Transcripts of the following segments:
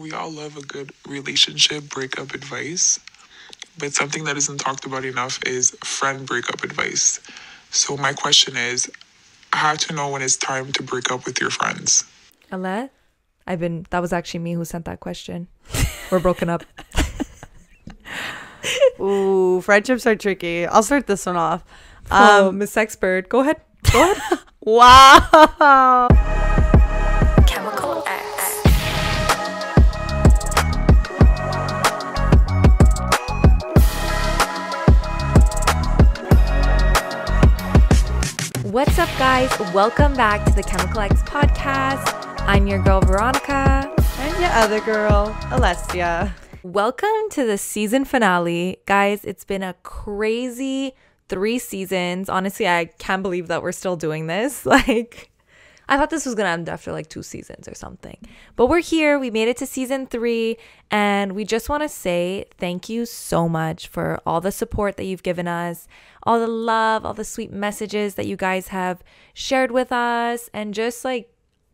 we all love a good relationship breakup advice, but something that isn't talked about enough is friend breakup advice. So my question is, how to know when it's time to break up with your friends? Alette, that was actually me who sent that question. We're broken up. Ooh, friendships are tricky. I'll start this one off. Miss Expert, go ahead. Wow. Chemical X. What's up, guys? Welcome back to the Chemical X podcast. I'm your girl, Veronica. And your other girl, Alessia. Welcome to the season finale. Guys, it's been a crazy 3 seasons. Honestly, I can't believe that we're still doing this. I thought this was going to end after 2 seasons or something. But we're here. We made it to season 3. And we just want to say thank you so much for all the support that you've given us, all the love, all the sweet messages that you guys have shared with us. And just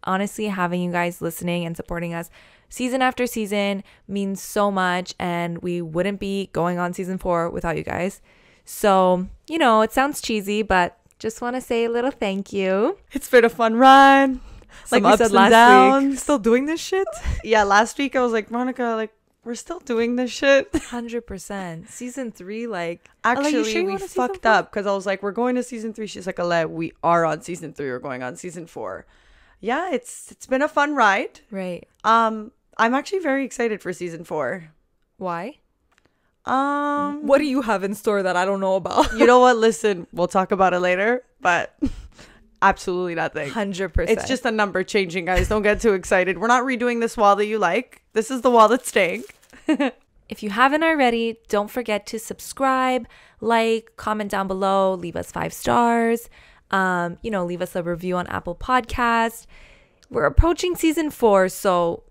honestly, having you guys listening and supporting us season after season means so much. And we wouldn't be going on season 4 without you guys. So, it sounds cheesy, but just want to say a little thank you. It's been a fun run. Some ups ups and downs. week. Still doing this shit? Yeah, last week I was like, Monica, we're still doing this shit. 100%. Season 3, actually, sure we fucked up because I was like, we're going to season 3. She's like, Alette, we are on season 3. We're going on season 4. Yeah, it's been a fun ride. Right. I'm actually very excited for season 4. Why? What do you have in store that I don't know about? You know what? Listen, we'll talk about it later, but absolutely nothing. 100%. It's just a number changing, guys. Don't get too excited. We're not redoing this wall that you like. This is the wall that's staying. If you haven't already, don't forget to subscribe, comment down below, leave us 5 stars, leave us a review on Apple Podcasts. We're approaching season 4, so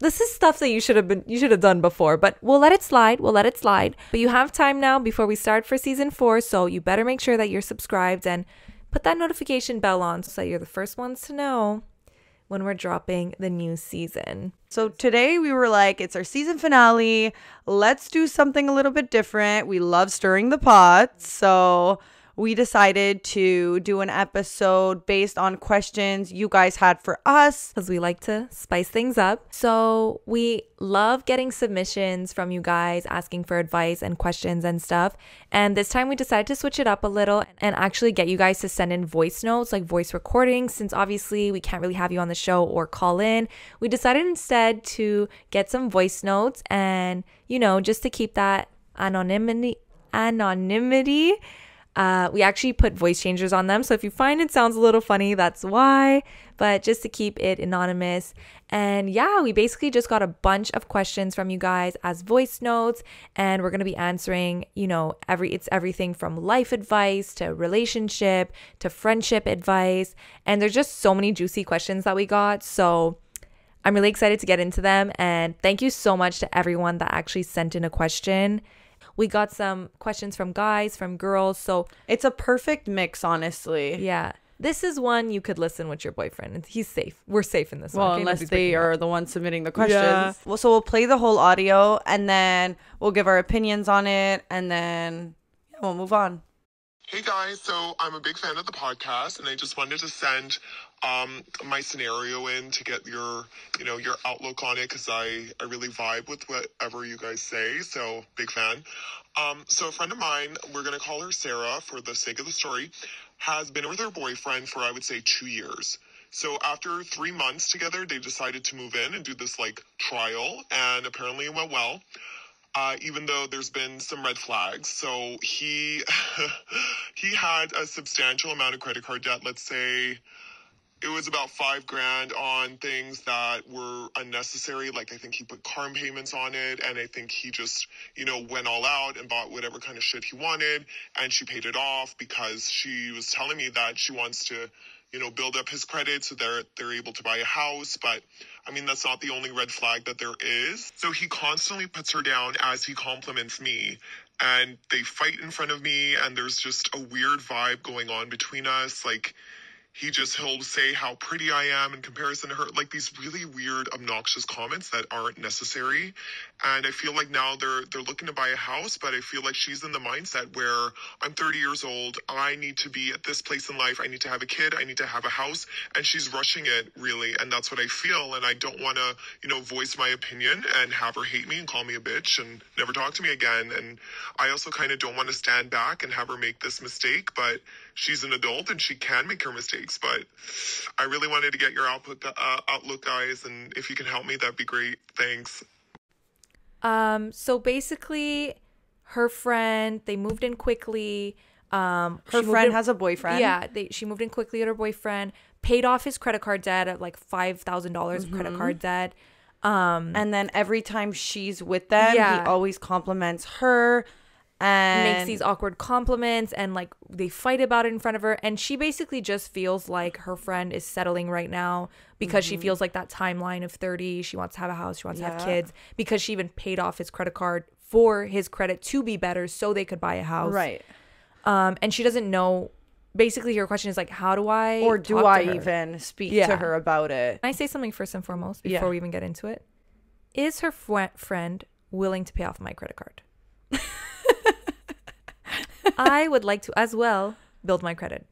this is stuff that you should have done before, but we'll let it slide. But you have time now before we start for season 4, so you better make sure that you're subscribed and put that notification bell on so that you're the first ones to know when we're dropping the new season. So today we were like, it's our season finale. Let's do something a little bit different. We love stirring the pot, so we decided to do an episode based on questions you guys had for us. Because we like to spice things up. So we love getting submissions from you guys asking for advice and questions and stuff. And this time we decided to switch it up a little and actually get you guys to send in voice notes, voice recordings. Since obviously we can't really have you on the show or call in, we decided instead to get some voice notes and, just to keep that anonymity. We actually put voice changers on them. So if you find it sounds a little funny, that's why. But just to keep it anonymous. And yeah, we basically just got a bunch of questions from you guys as voice notes. And we're going to be answering, it's everything from life advice to relationship to friendship advice. And there's just so many juicy questions that we got. So I'm really excited to get into them. And thank you so much to everyone that actually sent in a question. We got some questions from guys, from girls, so it's a perfect mix, honestly. Yeah. This is one you could listen with your boyfriend. He's safe. We're safe in this one. Well, unless they are the ones submitting the questions. Yeah. Well, so we'll play the whole audio, and then we'll give our opinions on it, and then we'll move on. Hey guys, so I'm a big fan of the podcast, and I just wanted to send my scenario in to get your outlook on it, because I really vibe with whatever you guys say, so big fan. So a friend of mine, we're going to call her Sarah for the sake of the story, has been with her boyfriend for, I would say, 2 years. So after 3 months together, they decided to move in and do this trial, and apparently it went well. Even though there's been some red flags. So he had a substantial amount of credit card debt. Let's say it was about $5,000 on things that were unnecessary. I think he put car payments on it, and I think he just, went all out and bought whatever kind of shit he wanted, and she paid it off because she was telling me that she wants to, build up his credit so they're able to buy a house. But that's not the only red flag that there is. So he constantly puts her down as he compliments me, and they fight in front of me, and there's just a weird vibe going on between us. he'll say how pretty I am in comparison to her, like these really weird, obnoxious comments that aren't necessary. And I feel like now they're looking to buy a house, but I feel like she's in the mindset where I'm 30 years old, I need to be at this place in life, I need to have a kid, I need to have a house, and she's rushing it really, and that's what I feel. And I don't want to, voice my opinion and have her hate me and call me a bitch and never talk to me again. And I also kind of don't want to stand back and have her make this mistake, but she's an adult and she can make her mistakes. But I really wanted to get your outlook, guys, and if you can help me, that'd be great. Thanks. So basically, her friend, they moved in quickly. Her friend has a boyfriend. Yeah, she moved in quickly with her boyfriend, paid off his credit card debt at like $5,000 of credit card debt. And then every time she's with them, he always compliments her and makes these awkward compliments, and like they fight about it in front of her. And she basically just feels like her friend is settling right now because she feels like that timeline of 30. She wants to have a house. She wants to have kids, because she even paid off his credit card for his credit to be better so they could buy a house. Right. And she doesn't know. Basically, your question is like, how do I or do I even speak to her about it? Can I say something first and foremost before we even get into it? Is her friend willing to pay off my credit card? I would like to as well build my credit.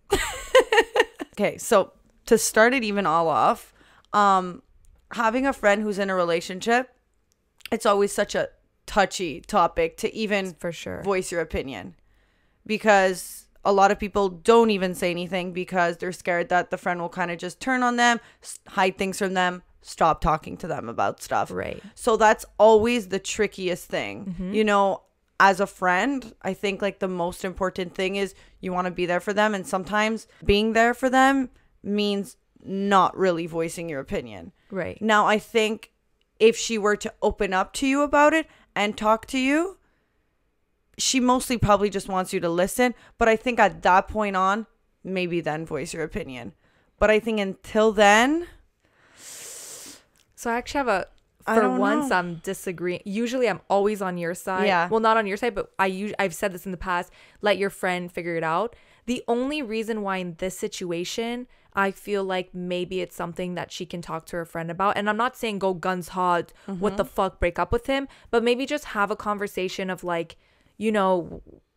Okay, so to start it even all off, having a friend who's in a relationship, it's always such a touchy topic to even for sure voice your opinion, because a lot of people don't even say anything because they're scared that the friend will kind of just turn on them, hide things from them, stop talking to them about stuff. Right. So that's always the trickiest thing. As a friend, I think like the most important thing is you want to be there for them. And sometimes being there for them means not really voicing your opinion. Right. Now, I think if she were to open up to you about it and talk to you, she mostly probably just wants you to listen. But I think at that point on, maybe then voice your opinion. But I think until then. So I actually have I'm disagreeing. Usually I'm always on your side. Yeah. Well, not on your side, but I've said this in the past. Let your friend figure it out. The only reason why in this situation, I feel like maybe it's something that she can talk to her friend about. And I'm not saying go guns hot, what the fuck, break up with him. But maybe just have a conversation of like,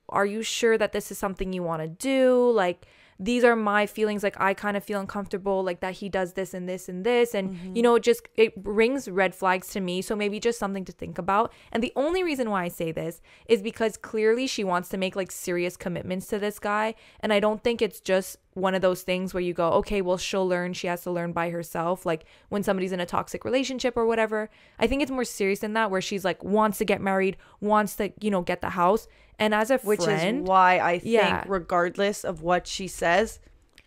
are you sure that this is something you want to do? Like, these are my feelings. Like, I kind of feel uncomfortable, like that he does this and this and this. And, it rings red flags to me. So maybe just something to think about. And the only reason why I say this is because clearly she wants to make like serious commitments to this guy. And I don't think it's just one of those things where you go, okay, well, she'll learn. She has to learn by herself. Like when somebody's in a toxic relationship or whatever. I think it's more serious than that, where she's like wants to get married, wants to, get the house. And as a friend, which is why I think regardless of what she says,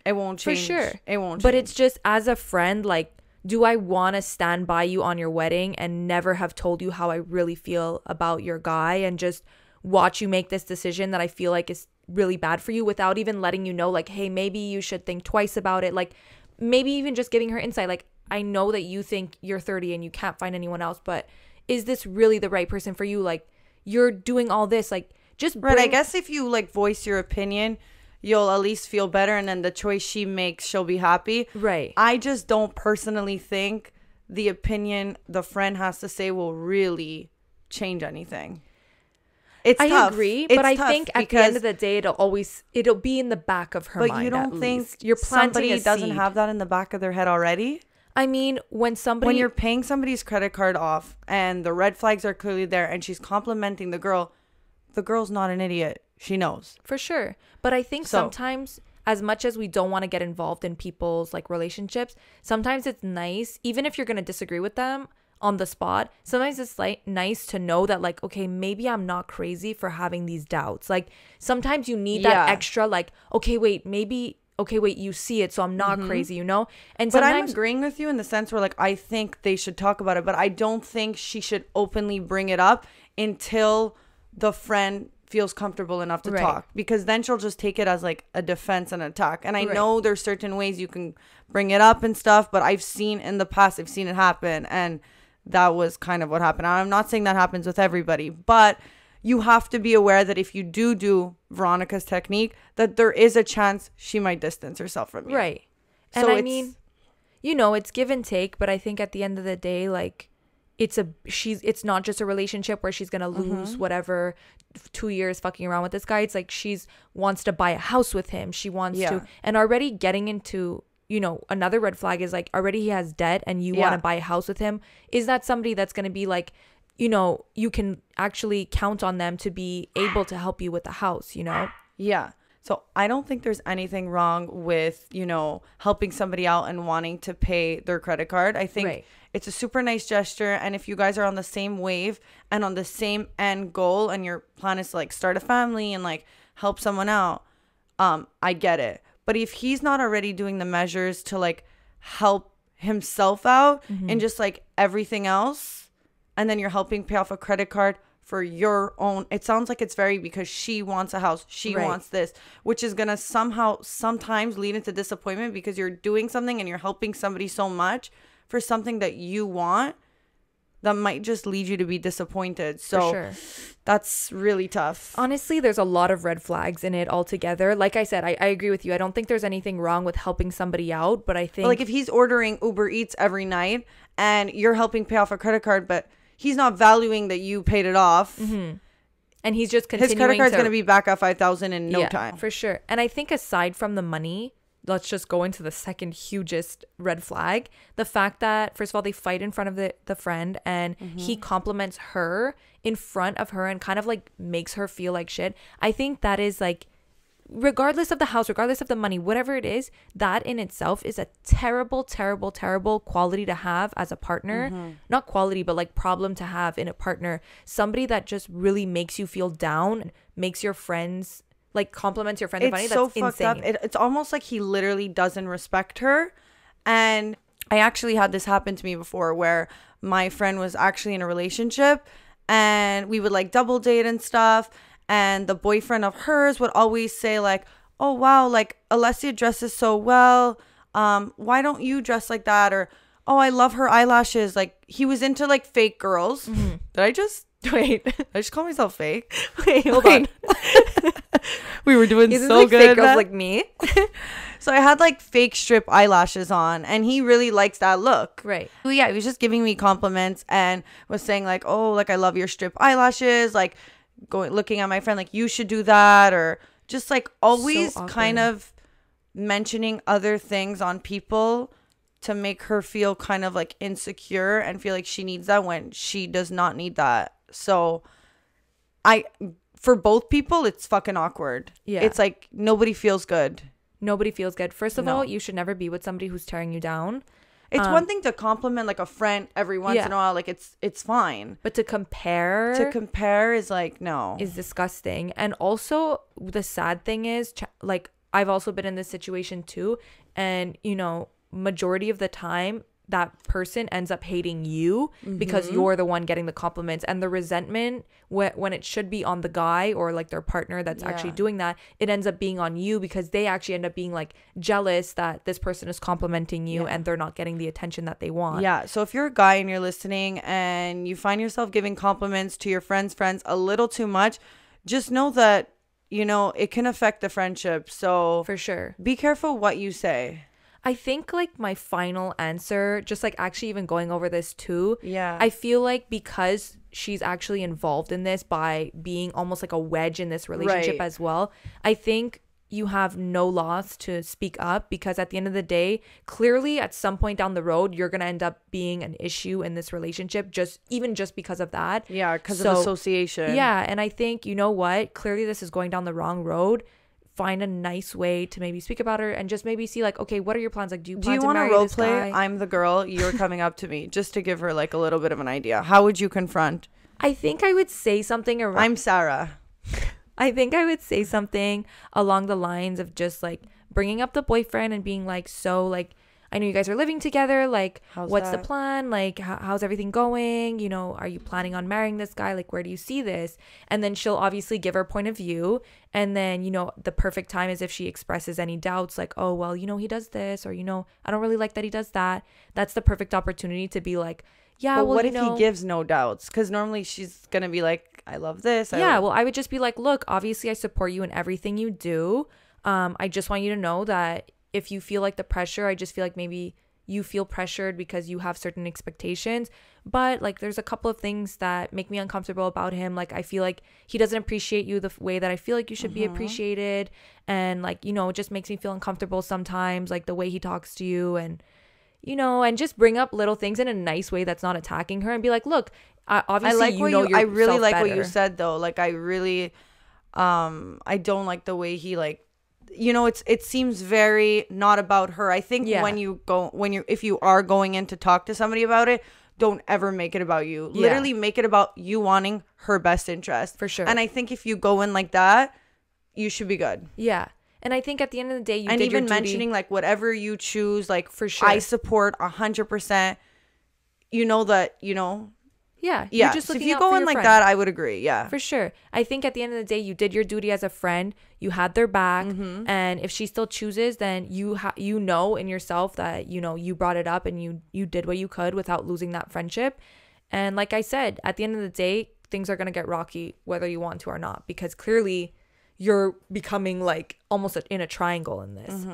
it won't change. For sure. It won't change. But it's just as a friend, like, do I want to stand by you on your wedding and never have told you how I really feel about your guy and just watch you make this decision that I feel like is really bad for you without even letting you know, like, hey, maybe you should think twice about it. Like, maybe even just giving her insight. Like, I know that you think you're 30 and you can't find anyone else, but is this really the right person for you? Like, you're doing all this, like, just right. I guess if you like voice your opinion, you'll at least feel better, and then the choice she makes, she'll be happy. Right. I just don't personally think the opinion the friend has to say will really change anything. I agree, but I think at the end of the day, it'll be in the back of her mind. But you don't think you're somebody doesn't have that in the back of their head already? I mean, when you're paying somebody's credit card off and the red flags are clearly there and she's complimenting the girl's not an idiot. She knows. For sure. But I think sometimes, as much as we don't want to get involved in people's like relationships, sometimes it's nice, even if you're going to disagree with them on the spot, sometimes it's like nice to know that like, okay, maybe I'm not crazy for having these doubts. Like sometimes you need that extra like, okay, wait, you see it, so I'm not crazy, And but I'm agreeing with you in the sense where like I think they should talk about it, but I don't think she should openly bring it up until the friend feels comfortable enough to talk, because then she'll just take it as like a defense and attack. And I know there's certain ways you can bring it up and stuff, but I've seen it happen, and that was kind of what happened. I'm not saying that happens with everybody, but you have to be aware that if you do Veronica's technique, that there is a chance she might distance herself from you. Right. And I mean, you know, it's give and take, but I think at the end of the day, like, it's not just a relationship where she's gonna lose whatever 2 years fucking around with this guy. It's like she's wants to buy a house with him. She wants to, and already getting into, you know, another red flag is like already he has debt and you want to buy a house with him. Is that somebody that's gonna be like, you know, you can actually count on them to be able to help you with the house, you know? Yeah. So I don't think there's anything wrong with, you know, helping somebody out and wanting to pay their credit card. I think it's a super nice gesture. And if you guys are on the same wave and on the same end goal and your plan is to like start a family and like help someone out, I get it. But if he's not already doing the measures to like help himself out and just like everything else, and then you're helping pay off a credit card for your own, it sounds like it's very because she wants a house, she wants this, which is gonna sometimes lead into disappointment because you're doing something and you're helping somebody so much for something that you want that might just lead you to be disappointed. So that's really tough. Honestly, there's a lot of red flags in it altogether. Like I said, I agree with you. I don't think there's anything wrong with helping somebody out, but I think, but like if he's ordering Uber Eats every night and you're helping pay off a credit card, but he's not valuing that you paid it off. And he's just continuing. His credit card's going to be back at $5,000 in no time. For sure. And I think aside from the money, let's just go into the second hugest red flag. The fact that, first of all, they fight in front of the friend and he compliments her in front of her and kind of like makes her feel like shit. I think that is like, regardless of the house, regardless of the money, whatever it is, that in itself is a terrible, terrible, terrible quality to have as a partner. Not quality, but like problem to have in a partner. Somebody that just really makes you feel down, makes your friends, like compliments your friend. It's so fucked up. It's almost like he literally doesn't respect her. And I actually had this happen to me before where my friend was actually in a relationship and we would like double date and stuff. And the boyfriend of hers would always say like, oh, wow, like Alessia dresses so well. Why don't you dress like that? Or, oh, I love her eyelashes. Like he was into like fake girls. Did I just call myself fake? Wait, hold on. We were doing Isn't so like good. Fake girls like me. So I had like fake strip eyelashes on and he really likes that look. Right. So yeah, he was just giving me compliments and was saying like, oh, like I love your strip eyelashes. Like looking at my friend like you should do that, or just like always kind of mentioning other things on people to make her feel kind of like insecure and feel like she needs that when she does not need that. So for both people it's fucking awkward. It's like nobody feels good. First of all, you should never be with somebody who's tearing you down. It's one thing to compliment like a friend every once in a while, like it's fine. But to compare is like, no. Is disgusting. And also the sad thing is like I've also been in this situation too, and you know, majority of the time that person ends up hating you because you're the one getting the compliments, and the resentment when it should be on the guy or like their partner that's actually doing that, it ends up being on you because they actually end up being like jealous that this person is complimenting you and they're not getting the attention that they want. Yeah. So if you're a guy and you're listening and you find yourself giving compliments to your friends a little too much, just know that, you know, it can affect the friendship. So for sure, be careful what you say. I think like my final answer, just like actually even going over this too. Yeah. I feel like because she's actually involved in this by being almost like a wedge in this relationship as well, I think you have no loss to speak up, because at the end of the day, clearly at some point down the road, you're going to end up being an issue in this relationship, just because of that. Yeah, because of association. Yeah. And I think, you know what? Clearly this is going down the wrong road. Find a nice way to maybe speak about her and just maybe see like, okay, what are your plans? Like, do you want to role play? I'm the girl, you're coming up to me, just to give her like a little bit of an idea. How would you confront? I think I would say something around. I'm Sarah. I think I would say something along the lines of just like bringing up the boyfriend and being like, so like, I know you guys are living together. Like, what's the plan? Like, how's everything going? You know, are you planning on marrying this guy? Like, where do you see this? And then she'll obviously give her point of view. And then, you know, the perfect time is if she expresses any doubts, like, oh, well, you know, he does this, or, you know, I don't really like that he does that. That's the perfect opportunity to be like, yeah, but well, what if he gives no doubts? Because normally she's going to be like, I love this. Well, I would just be like, look, obviously I support you in everything you do. I just want you to know that, if you feel like the pressure, I just feel like maybe you feel pressured because you have certain expectations. But like there's a couple of things that make me uncomfortable about him. Like I feel like he doesn't appreciate you the way that I feel like you should be appreciated, and like, you know, it just makes me feel uncomfortable sometimes, like the way he talks to you, and you know, and just bring up little things in a nice way that's not attacking her, and be like, look, obviously I like you know I really like better. what you said though. Like I really I don't like the way he like, you know, it seems very not about her. I think if you are going in to talk to somebody about it, don't ever make it about you. Yeah. Literally make it about you wanting her best interest. For sure. And I think if you go in like that, you should be good. Yeah. And I think at the end of the day, you and did your even duty. mentioning like whatever you choose, like For sure. I support 100%. You know that, you know. Yeah. Yeah. You're just So if looking you out go for in your like friend. that, I would agree. Yeah. For sure. I think at the end of the day, you did your duty as a friend. You had their back. And if she still chooses, then you know in yourself that, you know, you brought it up and you did what you could without losing that friendship. And like I said, at the end of the day, things are going to get rocky whether you want to or not, because clearly you're becoming like almost in a triangle in this.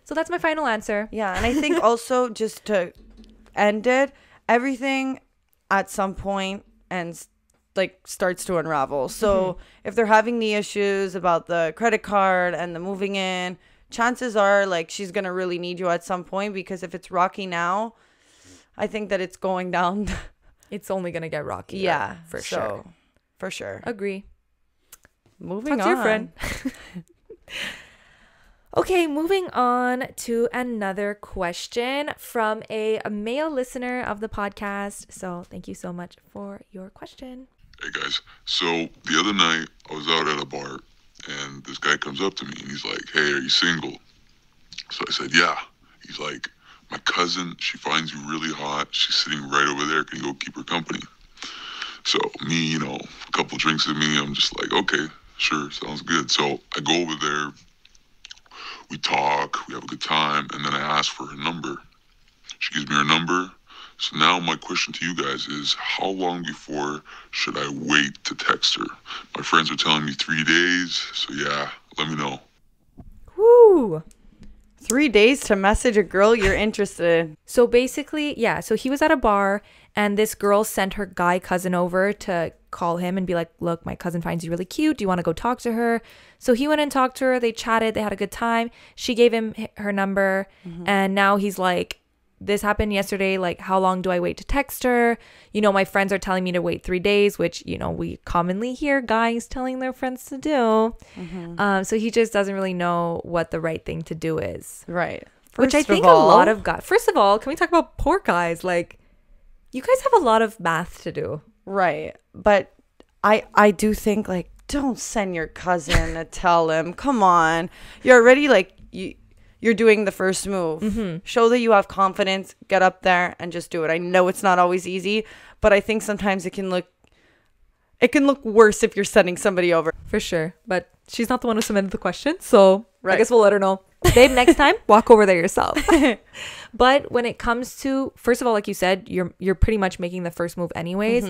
So that's my final answer. Yeah. And I think also just to end it, everything at some point ends like starts to unravel. So if they're having the issues about the credit card and the moving in, chances are like she's gonna really need you at some point, because if it's rocky now, I think that it's going down. It's only going to get rocky. Yeah, For so, sure. For sure. Agree. Moving Talk on. to your friend. Okay, moving on to another question from a male listener of the podcast. So thank you so much for your question. Hey guys, so the other night I was out at a bar and this guy comes up to me and he's like, hey, are you single? So I said, yeah. He's like, my cousin, she finds you really hot. She's sitting right over there. Can you go keep her company? So me, you know, a couple drinks in me, I'm just like, okay, sure, sounds good. So I go over there. We talk, we have a good time, and then I ask for her number. She gives me her number. So now my question to you guys is, how long before should I wait to text her? My friends are telling me 3 days, so yeah, let me know. Woo! 3 days to message a girl you're interested in. So basically, yeah, so he was at a bar and this girl sent her guy cousin over to call him and be like, look, my cousin finds you really cute. Do you want to go talk to her? So he went and talked to her. They chatted. They had a good time. She gave him her number. And now he's like, this happened yesterday. Like, how long do I wait to text her? You know, my friends are telling me to wait 3 days, which, you know, we commonly hear guys telling their friends to do. So he just doesn't really know what the right thing to do is. Right. Which I think a lot of guys. First of all, can we talk about poor guys? Like, you guys have a lot of math to do. Right. But I do think, like, don't send your cousin to tell him. Come on. You're already, like, you're doing the first move. Show that you have confidence. Get up there and just do it. I know it's not always easy, but I think sometimes it can look worse if you're sending somebody over. For sure. But she's not the one who submitted the question. So Right. I guess we'll let her know. Babe, next time, walk over there yourself. But when it comes to, first of all, like you said, you're pretty much making the first move anyways.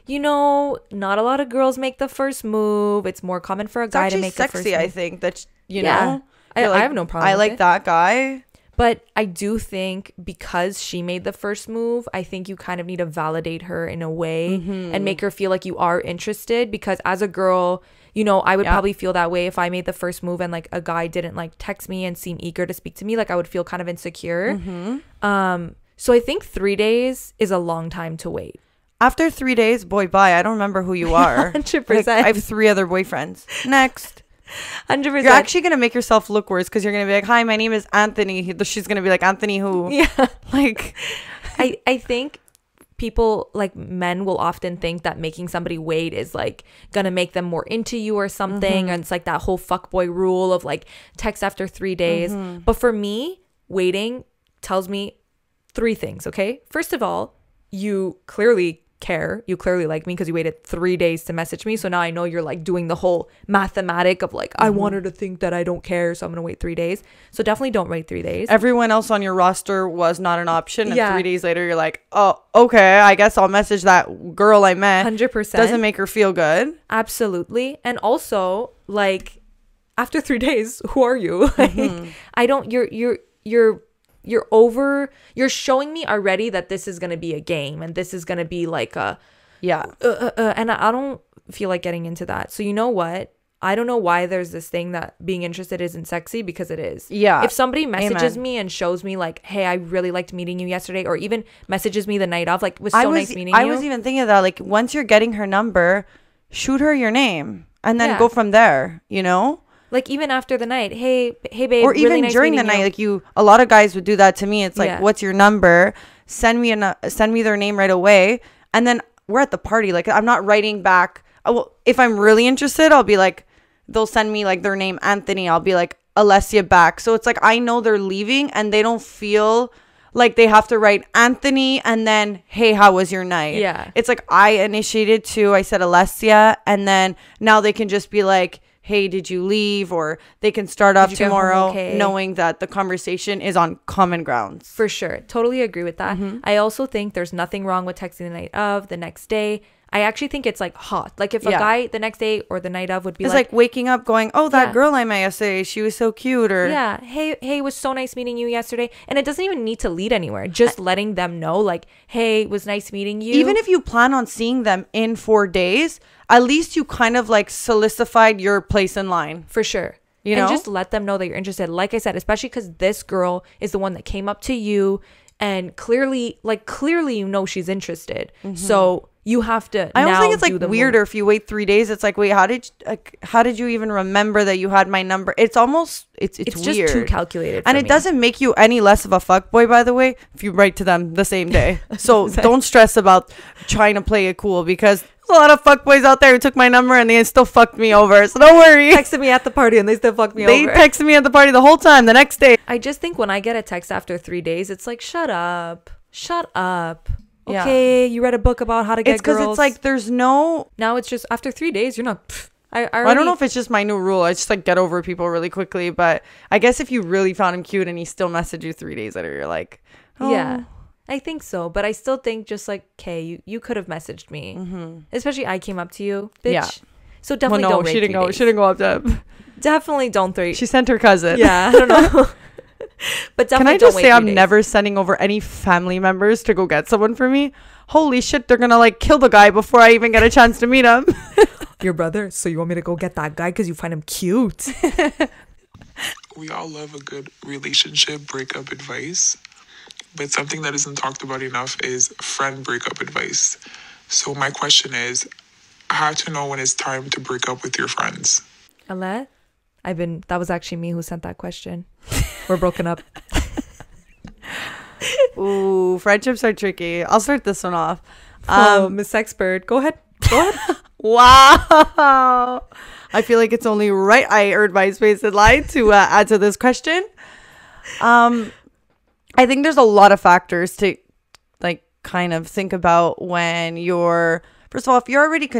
You know, not a lot of girls make the first move. It's more common for a guy to make the first sexy, move. I think. That, you Yeah. know. I have no problem I with like it. that guy. But I do think because she made the first move, I think you kind of need to validate her in a way and make her feel like you are interested. Because as a girl, you know, I would probably feel that way if I made the first move and like a guy didn't like text me and seem eager to speak to me. Like I would feel kind of insecure. So I think 3 days is a long time to wait. After 3 days, boy, bye. I don't remember who you are. 100%. Like, I have 3 other boyfriends. Next. 100%. You're actually going to make yourself look worse because you're going to be like, hi, my name is Anthony. She's going to be like, Anthony who? Yeah. Like, I think people, like men, will often think that making somebody wait is like gonna make them more into you or something. And it's like that whole fuckboy rule of like text after 3 days. But for me, waiting tells me 3 things. Okay. First of all, you clearly care. You clearly like me because you waited 3 days to message me. So now I know you're like doing the whole mathematic of like, I want her to think that I don't care, so I'm gonna wait 3 days. So definitely don't wait 3 days. everyone else on your roster was not an option. And Yeah. 3 days later, you're like, oh, okay, I guess I'll message that girl I met. 100%. Doesn't make her feel good. Absolutely. And also, like, after 3 days, who are you? Like, I don't, you're showing me already that this is going to be a game and this is going to be like a, and I don't feel like getting into that. So you know what? I don't know why there's this thing that being interested isn't sexy, because it is. Yeah. If somebody messages me and shows me like, hey, I really liked meeting you yesterday, or even messages me the night of, like, was so nice meeting you. I was even thinking of that, like, once you're getting her number, shoot her your name and then go from there, you know? Like, even after the night, hey babe, or even really nice during the night, like, a lot of guys would do that to me. It's like, what's your number? Send me their name right away, and then we're at the party. Like, I'm not writing back. If I'm really interested, I'll be like, they'll send me like their name, Anthony. I'll be like, Alessia back. So it's like, I know they're leaving and they don't feel like they have to write Anthony and then, hey, how was your night? Yeah. It's like, I initiated too. I said Alessia, and then now they can just be like, hey, did you leave? Or they can start off tomorrow knowing that the conversation is on common grounds. For sure. Totally agree with that. I also think there's nothing wrong with texting the night of, the next day. I actually think it's like hot. Like, if a guy the next day or the night of would be it's like waking up going, oh, that girl I met yesterday, she was so cute. Or hey, it was so nice meeting you yesterday. And it doesn't even need to lead anywhere. Just letting them know, like, hey, it was nice meeting you. Even if you plan on seeing them in 4 days, at least you kind of like solidified your place in line. For sure. You know? And just let them know that you're interested. Like I said, especially because this girl is the one that came up to you, and clearly you know she's interested. So you have to. I don't think it's like weirder if you wait 3 days. It's like, wait, how did you even remember that you had my number? It's almost it's just weird. too calculated. And it doesn't make you any less of a fuckboy, by the way, if you write to them the same day. So don't stress about trying to play it cool, because there's a lot of fuckboys out there who took my number and they still fucked me over. So don't worry. Texted me at the party and they still fucked me over. They texted me at the party the whole time the next day. I just think when I get a text after 3 days, it's like, shut up. Okay, you read a book about how to get girls. It's because it's like there's no. Now it's just after 3 days, you're not. I don't know if it's just my new rule. I just like get over people really quickly. But I guess if you really found him cute and he still messaged you 3 days later, you're like, oh. Yeah, I think so. But I still think just like, okay, you could have messaged me. Especially I came up to you, bitch. Yeah. So definitely don't rate she didn't go. She didn't go up to him. Definitely don't rate. She sent her cousin. Yeah, I don't know. But definitely, can I just say I'm never sending over any family members to go get someone for me? Holy shit, they're gonna like kill the guy before I even get a chance to meet him. Your brother? So you want me to go get that guy because you find him cute? We all love a good relationship breakup advice, but something that isn't talked about enough is friend breakup advice. So my question is, how to know when it's time to break up with your friends? Alette? That was actually me who sent that question. We're broken up. Ooh, friendships are tricky. I'll start this one off. Miss Expert, go ahead. Wow. I feel like it's only right I earned my space in line to add to this question. I think there's a lot of factors to like kind of think about when you're, first of all, if you're already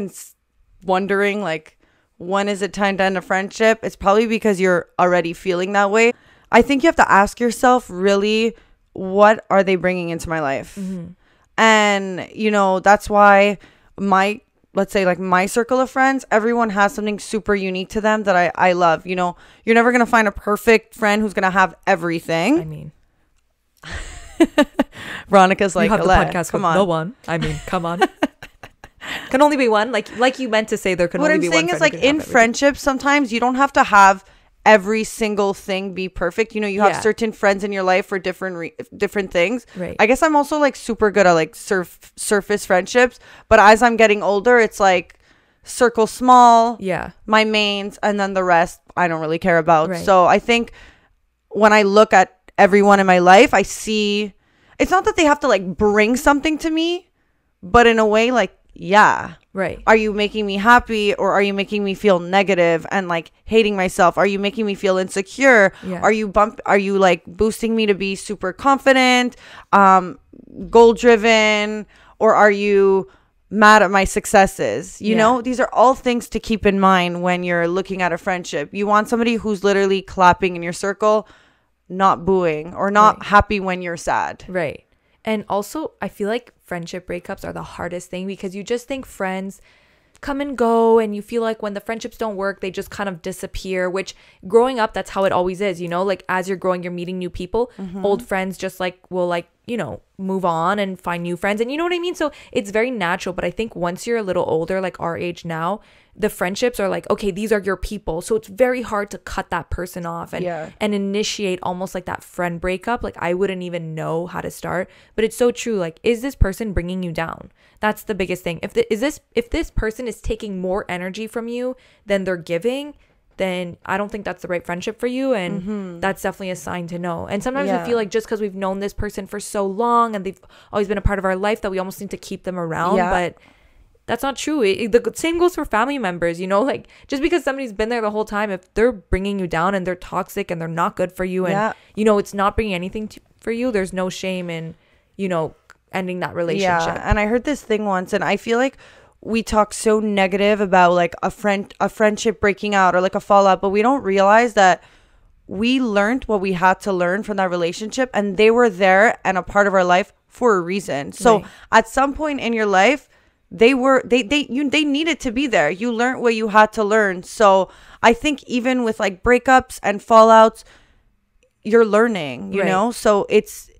wondering like, when is it time to end a friendship? It's probably because you're already feeling that way. I think you have to ask yourself, really, what are they bringing into my life? And, you know, that's why let's say like my circle of friends, everyone has something super unique to them that I love. You know, you're never going to find a perfect friend who's going to have everything. I mean, Veronica's like, you have the podcast come on. No one. I mean, come on. Can only be one. Like you meant to say, there can only be one. What I'm saying is, like, in friendships, sometimes you don't have to have every single thing be perfect. You know, you have certain friends in your life for different things. Right. I guess I'm also like super good at like surface friendships, but as I'm getting older, it's like circle small. Yeah. My mains, and then the rest I don't really care about. Right. So I think when I look at everyone in my life, I see it's not that they have to like bring something to me, but in a way, like, yeah. Right. Are you making me happy, or are you making me feel negative and like hating myself? Are you making me feel insecure? Yeah. Are you like boosting me to be super confident, goal driven, or are you mad at my successes? You know, these are all things to keep in mind when you're looking at a friendship. You want somebody who's literally clapping in your circle, not booing, or not happy when you're sad. Right. And also, I feel like friendship breakups are the hardest thing, because you just think friends, come and go, and you feel like when the friendships don't work, they just kind of disappear, which growing up, that's how it always is, you know, like as you're growing, you're meeting new people, old friends just like will like, you know, move on and find new friends, and you know what I mean? So it's very natural. But I think once you're a little older, like our age now, the friendships are like, okay, these are your people, so it's very hard to cut that person off and initiate almost like that friend breakup. Like I wouldn't even know how to start, but it's so true. Like, is this person bringing you down? That's the biggest thing. If this person is taking more energy from you than they're giving, then I don't think that's the right friendship for you, and that's definitely a sign to know. And sometimes we feel like just because we've known this person for so long and they've always been a part of our life that we almost need to keep them around, but that's not true. The same goes for family members, you know, like just because somebody's been there the whole time, if they're bringing you down and they're toxic and they're not good for you, and you know, it's not bringing anything for you, there's no shame in, you know, ending that relationship. And I heard this thing once, and I feel like we talk so negative about like a friendship breaking out or like a fallout, but we don't realize that we learned what we had to learn from that relationship, and they were there and a part of our life for a reason. So at some point in your life, they needed to be there. You learned what you had to learn. So I think even with like breakups and fallouts, you're learning, you know? So it's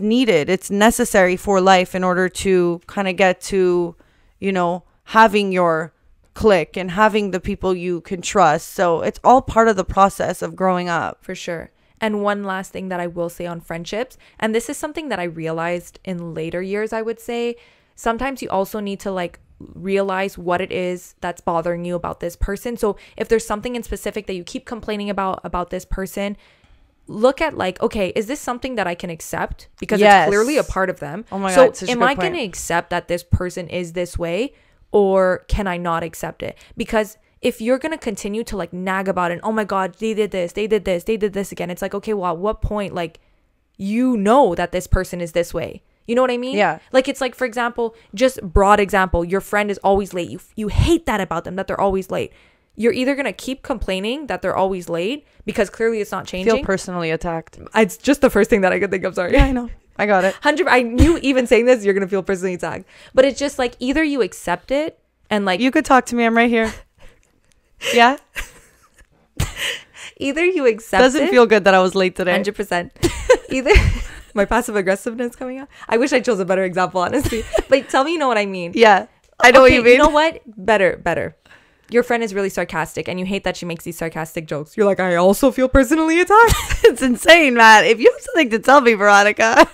needed. It's necessary for life in order to kind of get to, you know, having your clique and having the people you can trust. So it's all part of the process of growing up. For sure. And one last thing that I will say on friendships, and this is something that I realized in later years, I would say, sometimes you also need to like realize what it is that's bothering you about this person. So if there's something in specific that you keep complaining about this person, look at like, okay, is this something that I can accept? Because it's clearly a part of them. Oh my God, so am I going to accept that this person is this way, or can I not accept it? Because if you're going to continue to like nag about it, oh my God, they did this again, it's like, okay, well, at what point, like, you know that this person is this way? You know what I mean? Yeah. Like, it's like, for example, just broad example, your friend is always late. You hate that about them, that they're always late. You're either going to keep complaining that they're always late because clearly it's not changing. Feel personally attacked. It's just the first thing that I could think of. Sorry. Yeah, I know. I got it. 100. I knew even saying this, you're going to feel personally attacked. But it's just like, either you accept it and like. You could talk to me. I'm right here. Yeah. Either you accept it. Doesn't feel good that I was late today. 100%. Either. My passive aggressiveness coming out. I wish I chose a better example, honestly. But tell me you know what I mean. Yeah. I know what you mean. You know what? Better. Your friend is really sarcastic and you hate that she makes these sarcastic jokes. You're like, I also feel personally attacked. It's insane, man. If you have something to tell me, Veronica,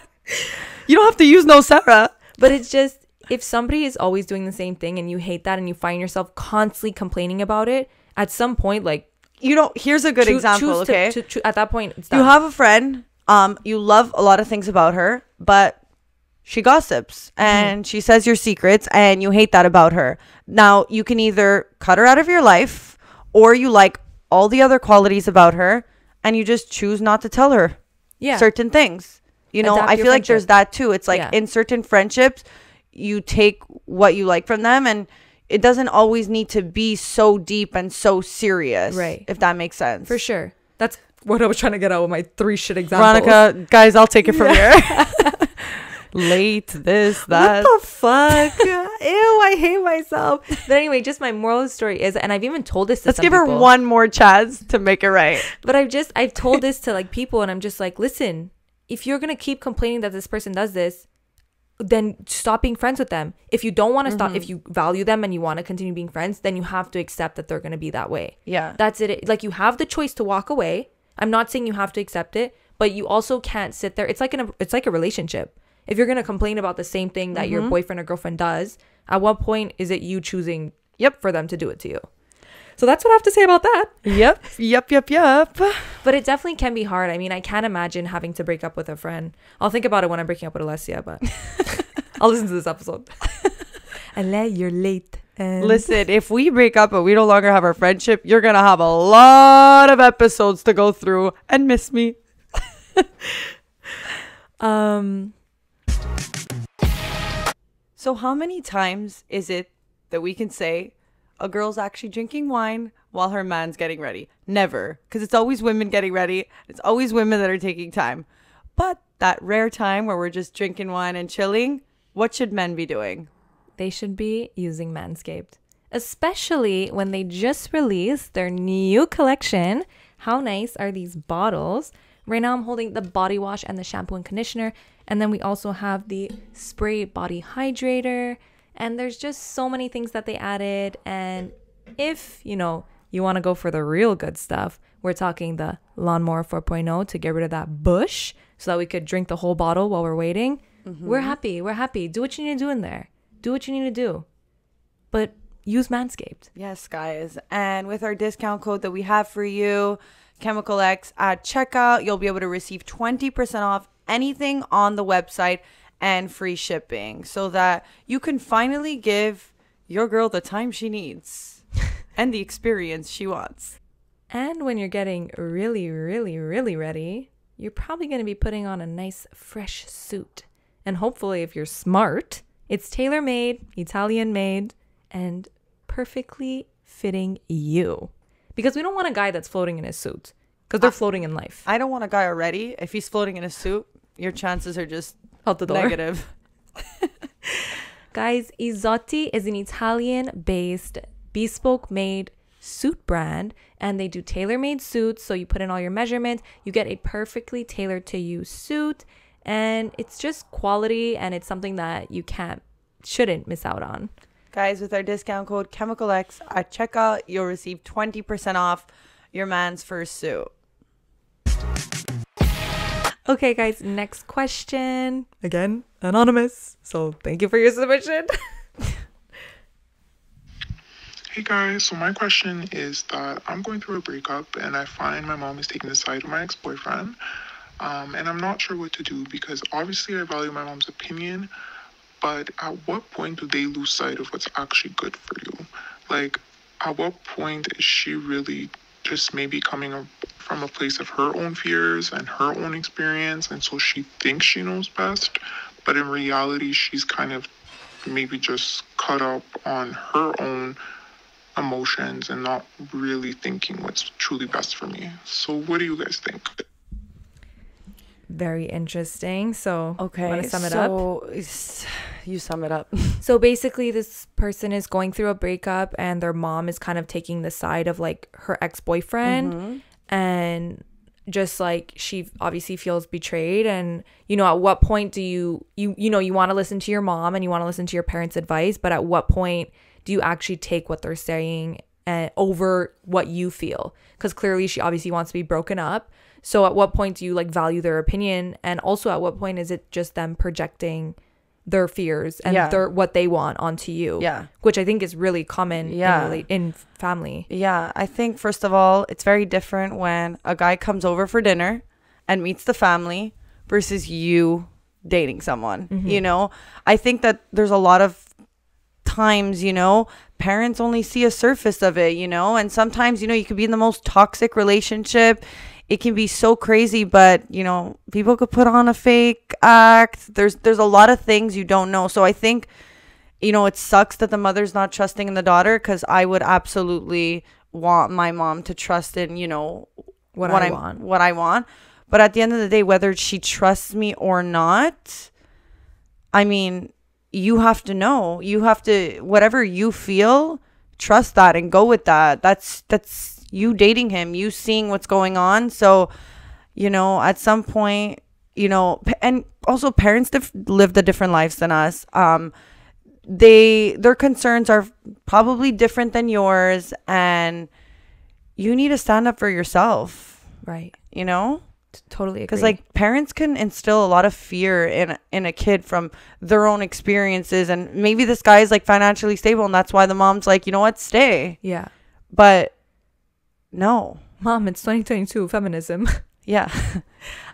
you don't have to use no Sarah. But it's just, if somebody is always doing the same thing and you hate that and you find yourself constantly complaining about it, at some point, like, you know, here's a good example, okay? At that point, it's done. You have a friend, you love a lot of things about her, but she gossips and she says your secrets and you hate that about her. Now, you can either cut her out of your life, or you like all the other qualities about her and you just choose not to tell her certain things. You know, I feel like there's that too. It's like in certain friendships, you take what you like from them, and it doesn't always need to be so deep and so serious. Right. If that makes sense. For sure. That's what I was trying to get out with my 3 shit examples. Veronica, guys, I'll take it from here. Late, this, that. What the fuck? Ew, I hate myself. But anyway, just my moral of the story is, and I've even told this to Let's give her one more chance to make it right. But I've told this to like people, and I'm just like, listen, if you're going to keep complaining that this person does this, then stop being friends with them. If you don't want to stop, if you value them and you want to continue being friends, then you have to accept that they're going to be that way. Yeah. That's it. Like, you have the choice to walk away. I'm not saying you have to accept it, but you also can't sit there. It's like a relationship. If you're going to complain about the same thing that your boyfriend or girlfriend does, at what point is it you choosing for them to do it to you? So that's what I have to say about that. Yep. But it definitely can be hard. I mean, I can't imagine having to break up with a friend. I'll think about it when I'm breaking up with Alessia, but I'll listen to this episode. Ale, you're late. Listen, if we break up and we no longer have our friendship, you're going to have a lot of episodes to go through and miss me. So how many times is it that we can say a girl's actually drinking wine while her man's getting ready? Never. Because it's always women getting ready. It's always women that are taking time. But that rare time where we're just drinking wine and chilling, what should men be doing? They should be using Manscaped. especially when they just released their new collection. How nice are these bottles? Right now I'm holding the body wash and the shampoo and conditioner, and then we also have the spray body hydrator, and there's just so many things that they added. And if you want to go for the real good stuff, we're talking the lawnmower 4.0 to get rid of that bush so that we could drink the whole bottle while we're waiting. We're happy. Do what you need to do in there. Do what you need to do, but use Manscaped. Yes, guys. And with our discount code that we have for you, Chemical X, at checkout, you'll be able to receive 20% off anything on the website and free shipping, so that you can finally give your girl the time she needs and the experience she wants. And when you're getting really, really, really ready, you're probably going to be putting on a nice fresh suit. And hopefully, if you're smart, it's tailor-made, Italian-made, and perfectly fitting you. Because we don't want a guy that's floating in his suit, because they're floating in life. I don't want a guy already. If he's floating in a suit, your chances are just Out the door. negative. Guys, Isotti is an Italian-based, bespoke-made suit brand, and they do tailor-made suits. So you put in all your measurements, you get a perfectly tailored to you suit, and it's just quality, and it's something that you shouldn't miss out on. Guys, with our discount code Chemical X at checkout, you'll receive 20% off your man's first suit. Okay, guys, next question. Again, anonymous. So thank you for your submission. Hey guys, so my question is that I'm going through a breakup and I find my mom is taking the side of my ex-boyfriend. And I'm not sure what to do because obviously I value my mom's opinion, but at what point do they lose sight of what's actually good for you? Like, at what point is she really just maybe coming from a place of her own fears and her own experience, and so she thinks she knows best, but in reality she's kind of maybe just caught up on her own emotions and not really thinking what's truly best for me. So what do you guys think? Very interesting. So, Okay, want to sum it up? You sum it up. So basically, this person is going through a breakup, and their mom is kind of taking the side of like her ex-boyfriend, and just like she obviously feels betrayed. And at what point do you want to listen to your mom and you want to listen to your parents' advice, but at what point do you actually take what they're saying over what you feel? Because clearly she obviously wants to be broken up. So at what point do you like value their opinion? And also at what point is it just them projecting their fears and what they want onto you? Yeah. Which I think is really common in family. Yeah, I think first of all, it's very different when a guy comes over for dinner and meets the family versus you dating someone. I think that there's a lot of times, parents only see a surface of it, and sometimes, you could be in the most toxic relationship. It can be so crazy, but people could put on a fake act. There's a lot of things you don't know. So I think, it sucks that the mother's not trusting in the daughter, because I would absolutely want my mom to trust in, what I want. But at the end of the day, whether she trusts me or not, I mean, you have to know. You have to, whatever you feel, trust that and go with that. That's you dating him, you seeing what's going on. So, at some point, and also parents lived a different lives than us. Their concerns are probably different than yours, and you need to stand up for yourself. Right. Totally agree. Because like parents can instill a lot of fear in a kid from their own experiences, and maybe this guy is like financially stable and that's why the mom's like, stay. Yeah. But no, Mom, it's 2022 feminism. Yeah.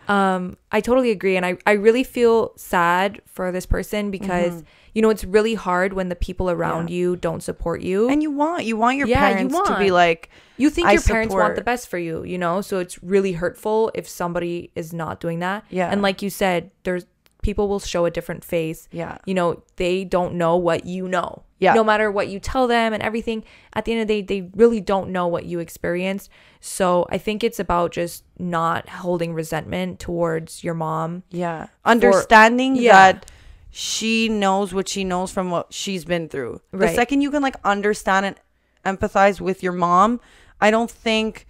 I totally agree. And I really feel sad for this person because, it's really hard when the people around you don't support you. And you want your parents to be like, you think your parents want the best for you, so it's really hurtful if somebody is not doing that. Yeah. And like you said, people will show a different face. Yeah. They don't know what you know. Yeah. No matter what you tell them and everything, at the end of the day, they really don't know what you experienced. So I think it's about just not holding resentment towards your mom. Yeah. Understanding that she knows what she knows from what she's been through. The Right. second you can like understand and empathize with your mom, I don't think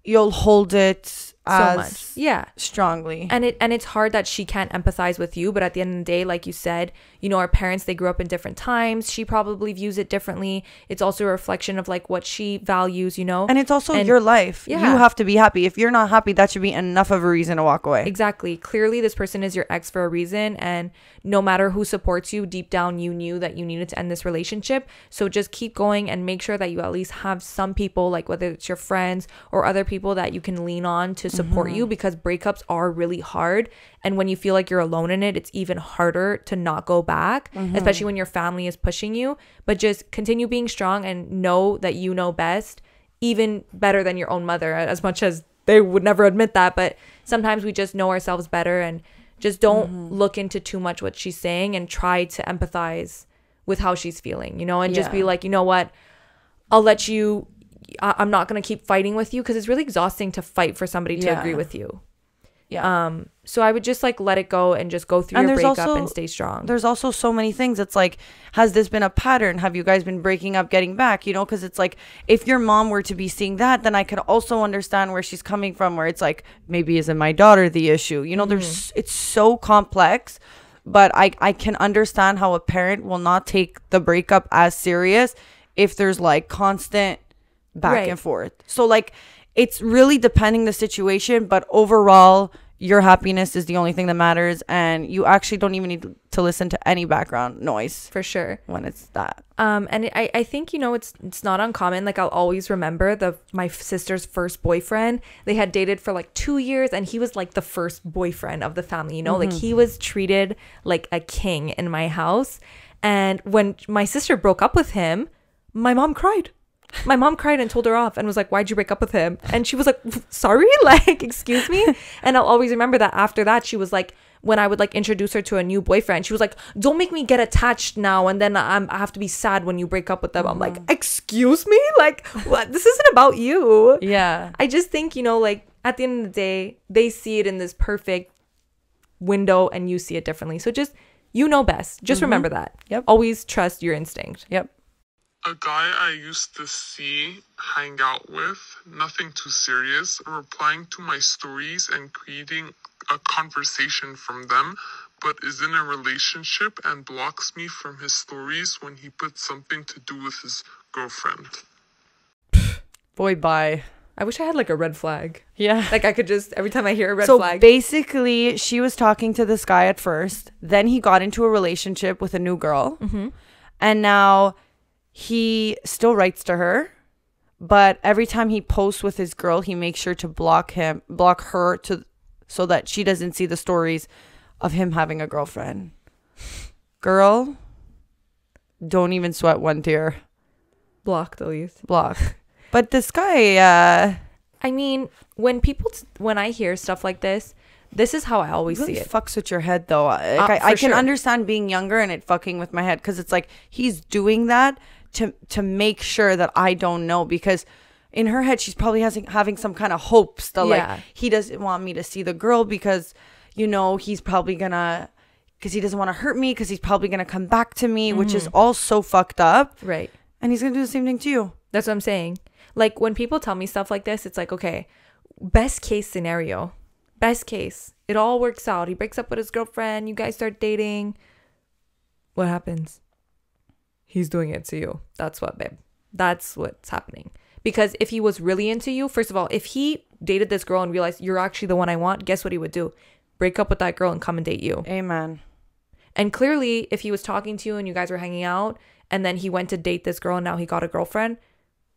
you'll hold it as much. Yeah. strongly. And it's hard that she can't empathize with you, but at the end of the day, like you said, you know, our parents, they grew up in different times. She probably views it differently. It's also a reflection of like what she values, you know. And it's also your life. Yeah. You have to be happy. If you're not happy, that should be enough of a reason to walk away. Exactly. Clearly, this person is your ex for a reason. And no matter who supports you, deep down, you knew that you needed to end this relationship. So just keep going and make sure that you at least have some people, like whether it's your friends or other people that you can lean on to support you, because breakups are really hard. And when you feel like you're alone in it, it's even harder to not go back, especially when your family is pushing you. But just continue being strong and know that you know best, even better than your own mother, as much as they would never admit that. But sometimes we just know ourselves better, and just don't look into too much what she's saying and try to empathize with how she's feeling, you know, and just be like, you know what, I'll let you, I'm not going to keep fighting with you, because it's really exhausting to fight for somebody to agree with you. So I would just like let it go and just go through your breakup and stay strong. There's also so many things. It's like, has this been a pattern? Have you guys been breaking up, getting back? You know, because it's like, if your mom were to be seeing that, then I could also understand where she's coming from, where it's like, maybe isn't my daughter the issue? You know, it's so complex. But I can understand how a parent will not take the breakup as serious if there's like constant back and forth. So like, it's really depending the situation, but overall, your happiness is the only thing that matters, and you actually don't even need to listen to any background noise for sure when it's that. And I think, you know, it's not uncommon. Like, I'll always remember my sister's first boyfriend. They had dated for like 2 years, and he was like the first boyfriend of the family, you know, like he was treated like a king in my house. And when my sister broke up with him, my mom cried. My mom cried and told her off and was like, why'd you break up with him? And she was like, sorry, like, excuse me. And I'll always remember that after that, she was like, when I would like introduce her to a new boyfriend, she was like, don't make me get attached now, and then I have to be sad when you break up with them. I'm like, excuse me? Like, what? This isn't about you. Yeah. I just think, you know, like at the end of the day, they see it in this perfect window and you see it differently. So just, you know best. Just remember that. Yep. Always trust your instinct. Yep. A guy I used to see, hang out with, nothing too serious, replying to my stories and creating a conversation from them, but is in a relationship and blocks me from his stories when he puts something to do with his girlfriend. Boy, bye. I wish I had like a red flag. Yeah. Like I could just, every time I hear a red flag. So basically, she was talking to this guy at first. Then he got into a relationship with a new girl. And now he still writes to her. But every time he posts with his girl, he makes sure to block her so that she doesn't see the stories of him having a girlfriend. Girl, don't even sweat one tear. Block, delete. Block. But this guy, I mean, when I hear stuff like this is how I always really see it. fucks with your head, though. I can sure. understand being younger and it fucking with my head, because it's like he's doing that to make sure that I don't know, because in her head she's probably having some kind of hopes that like he doesn't want me to see the girl because, you know, he's probably gonna, because he doesn't want to hurt me, because he's probably gonna come back to me, which is all so fucked up. Right. And he's gonna do the same thing to you. That's what I'm saying. Like when people tell me stuff like this, it's like, okay, best case scenario. Best case. It all works out. He breaks up with his girlfriend. You guys start dating. What happens? He's doing it to you. That's what, babe. That's what's happening. Because if he was really into you, first of all, if he dated this girl and realized you're actually the one I want, guess what he would do? Break up with that girl and come and date you. Amen. And clearly, if he was talking to you and you guys were hanging out and then he went to date this girl and now he got a girlfriend,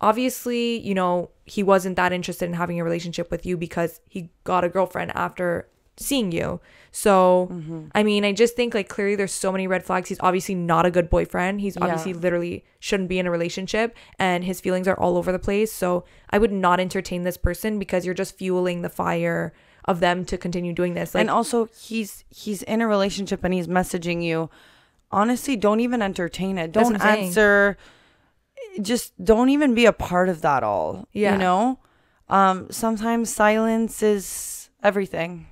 obviously, you know, he wasn't that interested in having a relationship with you because he got a girlfriend after seeing you. So, I mean, I just think like clearly there's so many red flags. He's obviously not a good boyfriend. He's obviously literally shouldn't be in a relationship, and his feelings are all over the place. So I would not entertain this person, because you're just fueling the fire of them to continue doing this. Like, and also he's in a relationship and he's messaging you. Honestly, don't even entertain it. Don't answer. Just don't even be a part of that all. Yeah. You know? Sometimes silence is everything.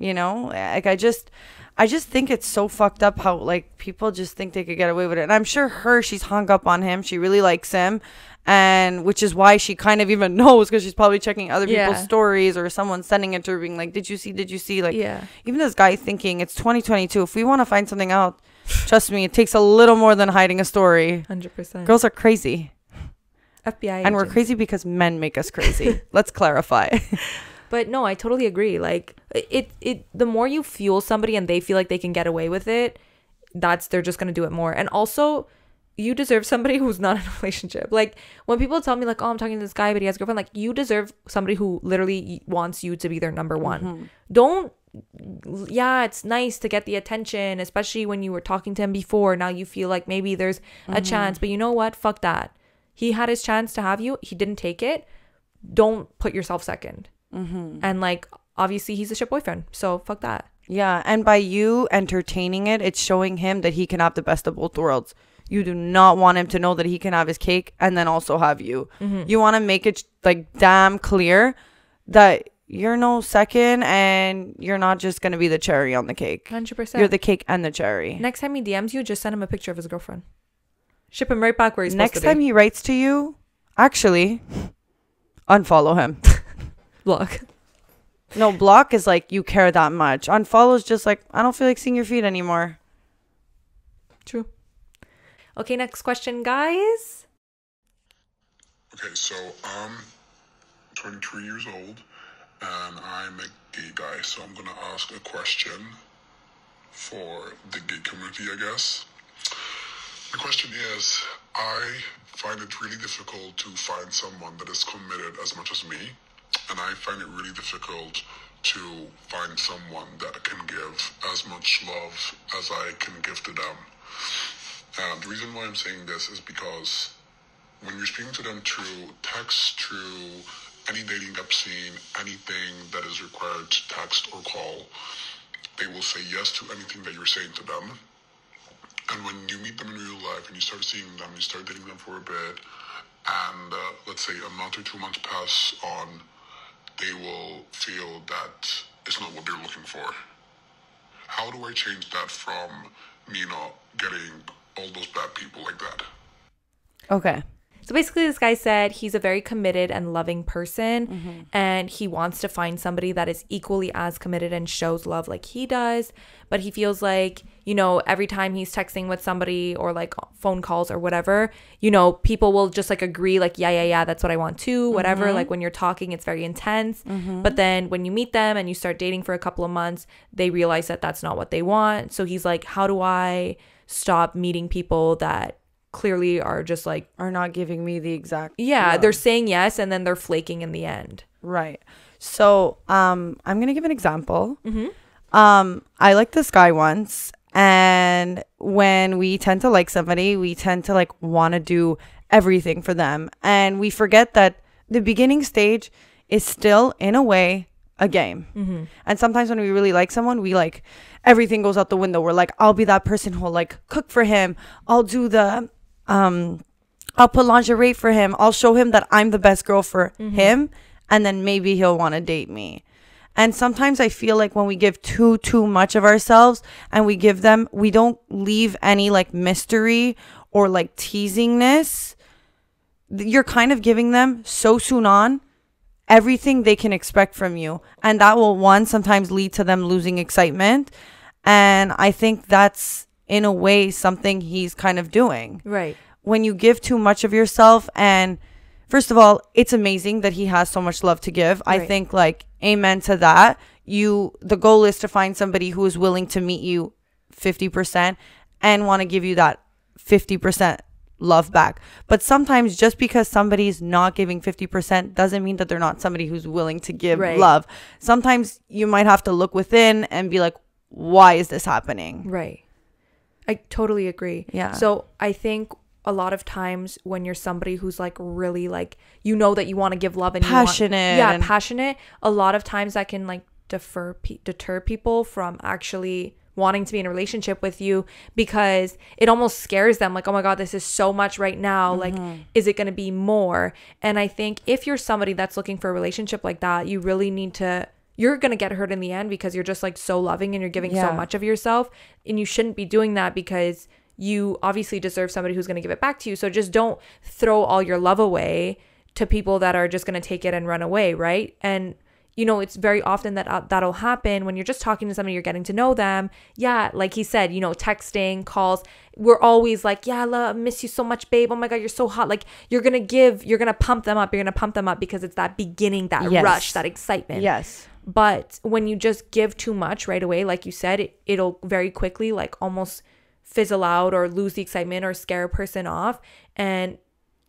You know? Like I just think it's so fucked up how like people just think they could get away with it. And I'm sure she's hung up on him. She really likes him. And which is why she kind of even knows, because she's probably checking other people's stories, or someone sending it to her being like, did you see? Like, even this guy thinking it's 2022. If we want to find something out, trust me, it takes a little more than hiding a story. 100%. Girls are crazy. FBI and we're agents. crazy because men make us crazy. Let's clarify. But no, I totally agree. Like it the more you fuel somebody and they feel like they can get away with it, they're just gonna do it more. And also, you deserve somebody who's not in a relationship. Like when people tell me like, oh, I'm talking to this guy but he has a girlfriend, like you deserve somebody who literally wants you to be their number one. Don't it's nice to get the attention, especially when you were talking to him before. Now you feel like maybe there's a chance, but you know what, fuck that. He had his chance to have you, he didn't take it. Don't put yourself second. And like obviously he's a shit boyfriend, so fuck that. Yeah, and by you entertaining it, it's showing him that he can have the best of both worlds. You do not want him to know that he can have his cake and then also have you. You want to make it like damn clear that you're no second and you're not just going to be the cherry on the cake. 100%. You're the cake and the cherry. Next time he DMs you, just send him a picture of his girlfriend. Ship him right back where he's supposed to be. Next time he writes to you, actually, unfollow him. Block. No, block is like you care that much. Unfollow is just like, I don't feel like seeing your feed anymore. True. Okay, next question, guys. Okay, so I'm 23 years old and I'm a gay guy, so I'm gonna ask a question for the gay community, I guess. The question is, I find it really difficult to find someone that is committed as much as me, and I find it really difficult to find someone that can give as much love as I can give to them. And the reason why I'm saying this is because when you're speaking to them through text, through any dating app scene, anything that is required to text or call, they will say yes to anything that you're saying to them. And when you meet them in real life and you start seeing them, you start dating them for a bit, and let's say a month or 2 months pass on, they will feel that it's not what they're looking for. How do I change that from me not getting all those bad people like that? Okay. So basically this guy said he's a very committed and loving person, and he wants to find somebody that is equally as committed and shows love like he does. But he feels like, you know, every time he's texting with somebody or like phone calls or whatever, you know, people will just like agree like, yeah, that's what I want too, whatever. Like when you're talking, it's very intense. But then when you meet them and you start dating for a couple of months, they realize that that's not what they want. So he's like, how do I stop meeting people that clearly are just like, Are not giving me the exact yeah, they're saying yes and then they're flaking in the end. Right. So I'm gonna give an example. I liked this guy once, and when we tend to like somebody, we tend to like want to do everything for them, and we forget that the beginning stage is still in a way a game. And sometimes when we really like someone, we like everything goes out the window. We're like, I'll be that person who'll like cook for him, I'll do the I'll put lingerie for him, I'll show him that I'm the best girl for him, and then maybe he'll want to date me. And sometimes I feel like when we give too much of ourselves and we give them, we don't leave any like mystery or like teasingness. You're kind of giving them so soon on everything they can expect from you, and that will sometimes lead to them losing excitement. And I think that's in a way something he's kind of doing. Right. When you give too much of yourself, and first of all, it's amazing that he has so much love to give. Right. I think like amen to that. The goal is to find somebody who is willing to meet you 50% and want to give you that 50% love back. But sometimes just because somebody's not giving 50% doesn't mean that they're not somebody who's willing to give love. Sometimes you might have to look within and be like, why is this happening? Right. I totally agree. Yeah. So I think a lot of times when you're somebody who's like really like, you know that you want to give love and passionate, passionate, a lot of times that can like deter people from actually wanting to be in a relationship with you, because it almost scares them like, oh my God, this is so much right now. Like, is it going to be more? And I think if you're somebody that's looking for a relationship like that, you really need to, you're going to get hurt in the end because you're just like so loving and you're giving so much of yourself, and you shouldn't be doing that because you obviously deserve somebody who's going to give it back to you. So just don't throw all your love away to people that are just going to take it and run away, right? And you know, it's very often that that'll happen when you're just talking to somebody, you're getting to know them. Yeah, like he said, you know, texting, calls. We're always like, yeah, I miss you so much, babe. Oh my God, you're so hot. Like you're going to pump them up. You're going to pump them up because it's that beginning, that rush, that excitement. Yes. But when you just give too much right away, like you said, it'll very quickly like almost fizzle out or lose the excitement or scare a person off. And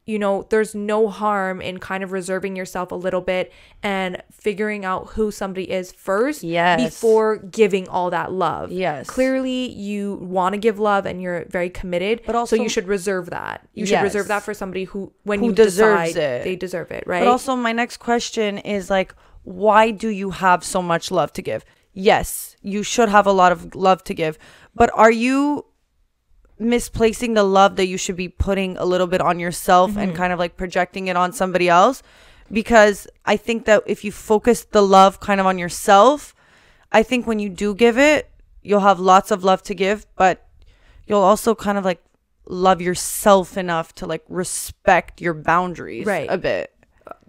you know, there's no harm in kind of reserving yourself a little bit and figuring out who somebody is first before giving all that love. Yes. Clearly, you want to give love and you're very committed, but also, so you should reserve that. You should reserve that for somebody who you deserves decide they deserve it, right? But also, my next question is like, why do you have so much love to give? Yes, you should have a lot of love to give, but are you misplacing the love that you should be putting a little bit on yourself and kind of like projecting it on somebody else? Because I think that if you focus the love kind of on yourself, I think when you do give it, you'll have lots of love to give, but you'll also kind of like love yourself enough to like respect your boundaries a bit.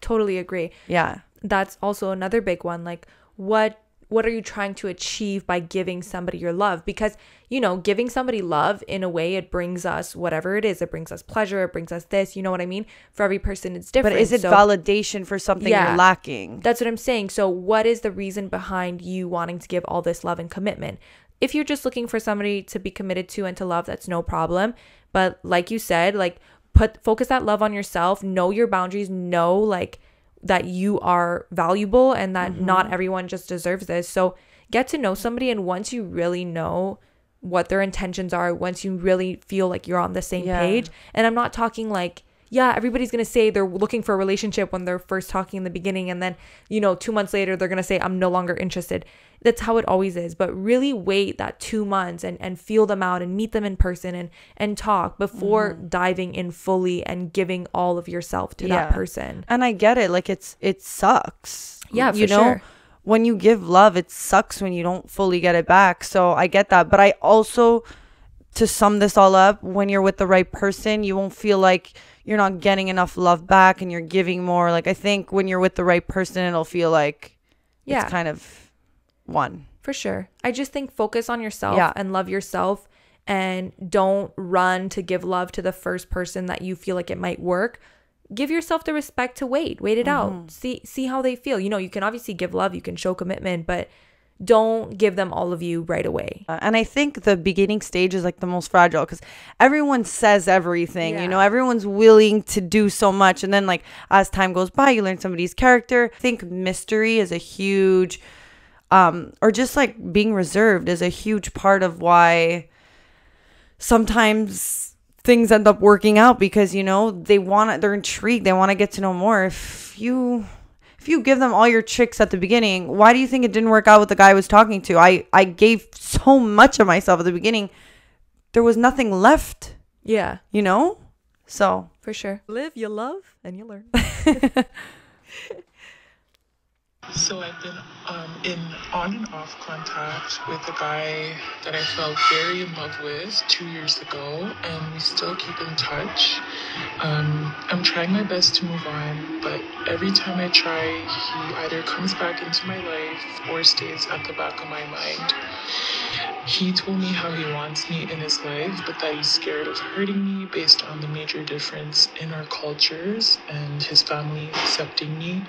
Totally agree. Yeah. That's also another big one. Like what are you trying to achieve by giving somebody your love? Because, you know, giving somebody love in a way, it brings us whatever it is. It brings us pleasure. It brings us this. You know what I mean? For every person, it's different. But is it validation for something you're lacking? That's what I'm saying. So what is the reason behind you wanting to give all this love and commitment? If you're just looking for somebody to be committed to and to love, that's no problem. But like you said, like focus that love on yourself. Know your boundaries. Know like that you are valuable and that not everyone just deserves this. So get to know somebody, and once you really know what their intentions are, once you really feel like you're on the same page, and I'm not talking like, everybody's going to say they're looking for a relationship when they're first talking in the beginning, and then, you know, 2 months later, they're going to say, I'm no longer interested. That's how it always is. But really wait that 2 months and feel them out and meet them in person and talk before diving in fully and giving all of yourself to that person. And I get it. Like it sucks. Yeah, you know, sure. When you give love, it sucks when you don't fully get it back. So I get that. But I also, to sum this all up, when you're with the right person, you won't feel like you're not getting enough love back and you're giving more. Like I think when you're with the right person, it'll feel like it's kind of one. For sure. I just think focus on yourself and love yourself, and don't run to give love to the first person that you feel like it might work. Give yourself the respect to wait it out. See how they feel. You know, you can obviously give love, you can show commitment, but don't give them all of you right away. And I think the beginning stage is like the most fragile because everyone says everything, you know, everyone's willing to do so much. And then like as time goes by, you learn somebody's character. I think mystery is a huge, or just like being reserved is a huge part of why sometimes things end up working out, because, you know, they're intrigued. They want to get to know more. If you give them all your tricks at the beginning, why do you think it didn't work out with the guy I was talking to? I gave so much of myself at the beginning. There was nothing left. Yeah. You know? So. For sure. Live, you love, and you learn. So I've been in on and off contact with a guy that I fell very in love with 2 years ago, and we still keep in touch. I'm trying my best to move on, but every time I try, he either comes back into my life or stays at the back of my mind. He told me how he wants me in his life, but that he's scared of hurting me based on the major difference in our cultures and his family accepting me.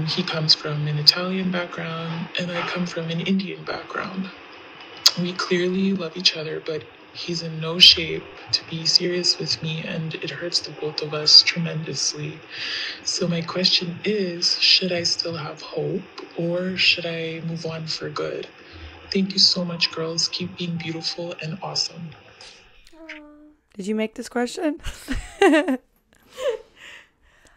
He comes from an Italian background, and I come from an Indian background. We clearly love each other, but he's in no shape to be serious with me, and it hurts the both of us tremendously. So my question is, should I still have hope, or should I move on for good? Thank you so much, girls. Keep being beautiful and awesome. Did you make this question?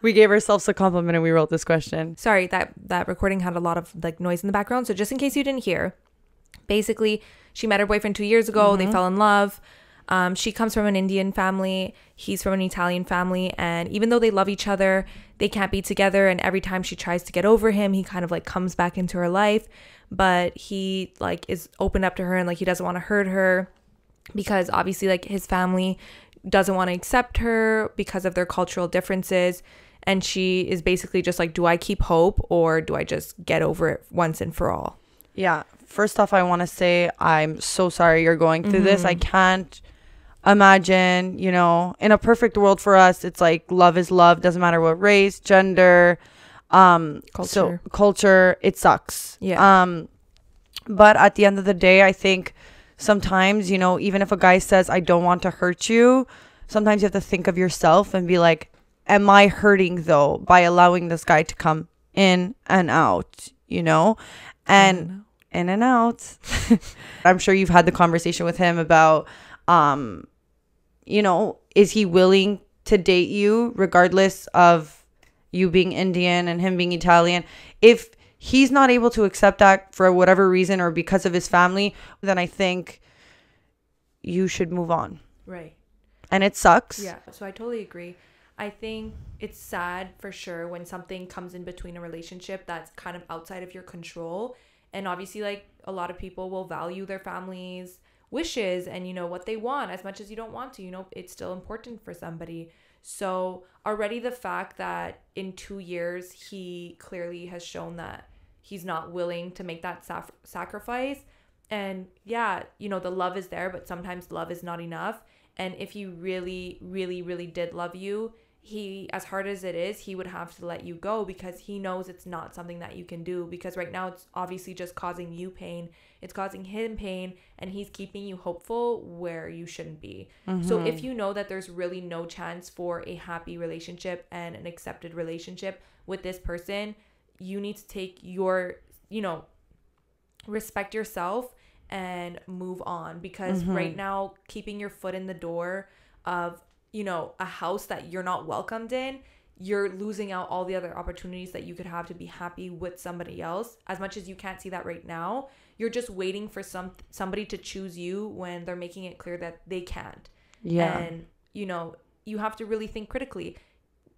We gave ourselves a compliment and we wrote this question. Sorry, that recording had a lot of like noise in the background. So just in case you didn't hear, basically she met her boyfriend 2 years ago. They fell in love. She comes from an Indian family. He's from an Italian family. And even though they love each other, they can't be together. And every time she tries to get over him, he kind of like comes back into her life. But he like is open up to her and like he doesn't want to hurt her because obviously like his family doesn't want to accept her because of their cultural differences. And she is basically just like, do I keep hope or do I just get over it once and for all? Yeah. First off, I want to say I'm so sorry you're going through this. I can't imagine, you know, in a perfect world for us, it's like love is love. Doesn't matter what race, gender, culture, it sucks. Yeah. But at the end of the day, I think sometimes, you know, even if a guy says, I don't want to hurt you, sometimes you have to think of yourself and be like, am I hurting though by allowing this guy to come in and out, you know? And in and out. I'm sure you've had the conversation with him about, you know, is he willing to date you regardless of you being Indian and him being Italian? If he's not able to accept that for whatever reason or because of his family, then I think you should move on. Right. And it sucks. Yeah. So I totally agree. I think it's sad for sure when something comes in between a relationship that's kind of outside of your control. And obviously, like, a lot of people will value their family's wishes and, you know, what they want as much as you don't want to. You know, it's still important for somebody. So already the fact that in 2 years, he clearly has shown that he's not willing to make that sacrifice. And yeah, you know, the love is there, but sometimes love is not enough. And if he really, really, really did love you, he, as hard as it is, he would have to let you go because he knows it's not something that you can do, because right now it's obviously just causing you pain. It's causing him pain, and he's keeping you hopeful where you shouldn't be. So if you know that there's really no chance for a happy relationship and an accepted relationship with this person, you need to take your, you know, respect yourself and move on, because right now keeping your foot in the door of, you know, a house that you're not welcomed in, you're losing out all the other opportunities that you could have to be happy with somebody else. As much as you can't see that right now, you're just waiting for somebody to choose you when they're making it clear that they can't. Yeah. And, you know, you have to really think critically.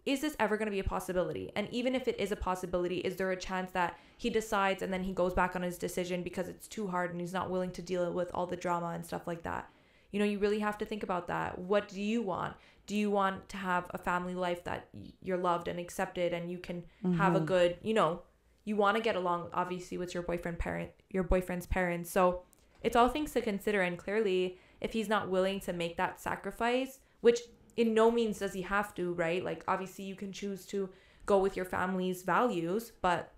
Is this ever going to be a possibility? And even if it is a possibility, is there a chance that he decides and then he goes back on his decision because it's too hard and he's not willing to deal with all the drama and stuff like that? You know, you really have to think about that. What do you want? Do you want to have a family life that you're loved and accepted and you can have a good, you know, you want to get along obviously with your boyfriend's parents. So it's all things to consider. And clearly, if he's not willing to make that sacrifice, which in no means does he have to, right? Like, obviously you can choose to go with your family's values, but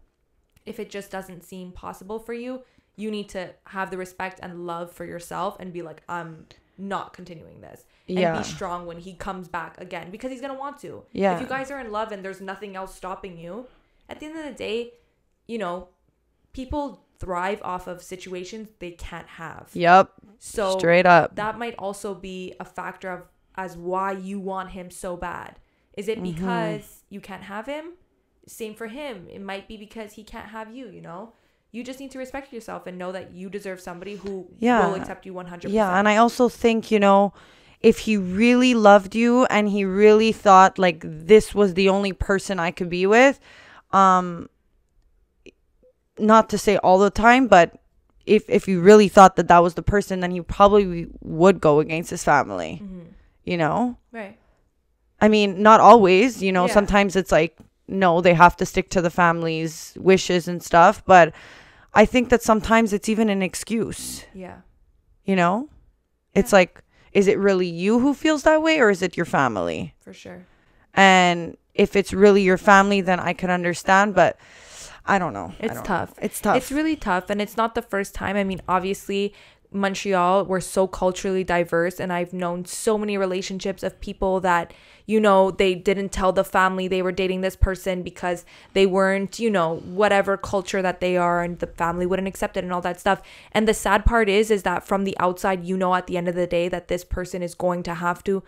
if it just doesn't seem possible for you, you need to have the respect and love for yourself and be like, I'm not continuing this. And be strong when he comes back again, because he's going to want to. Yeah. If you guys are in love and there's nothing else stopping you, at the end of the day, you know, people thrive off of situations they can't have. Yep. So straight up. That might also be a factor of as why you want him so bad. Is it because you can't have him? Same for him. It might be because he can't have you, you know? You just need to respect yourself and know that you deserve somebody who will accept you 100%. Yeah, and I also think, you know, if he really loved you and he really thought like this was the only person I could be with, not to say all the time, but if you really thought that was the person, then he probably would go against his family, you know? Right. I mean, not always, you know, sometimes it's like, no, they have to stick to the family's wishes and stuff, but I think that sometimes it's even an excuse. Yeah. You know? It's like, is it really you who feels that way, or is it your family? For sure. And if it's really your family, then I can understand, but I don't know. It's tough. It's tough. It's really tough, and it's not the first time. I mean, obviously, Montreal, we're so culturally diverse, and I've known so many relationships of people that, you know, they didn't tell the family they were dating this person because they weren't, you know, whatever culture that they are, and the family wouldn't accept it and all that stuff. And the sad part is that from the outside, you know, at the end of the day that this person is going to have to,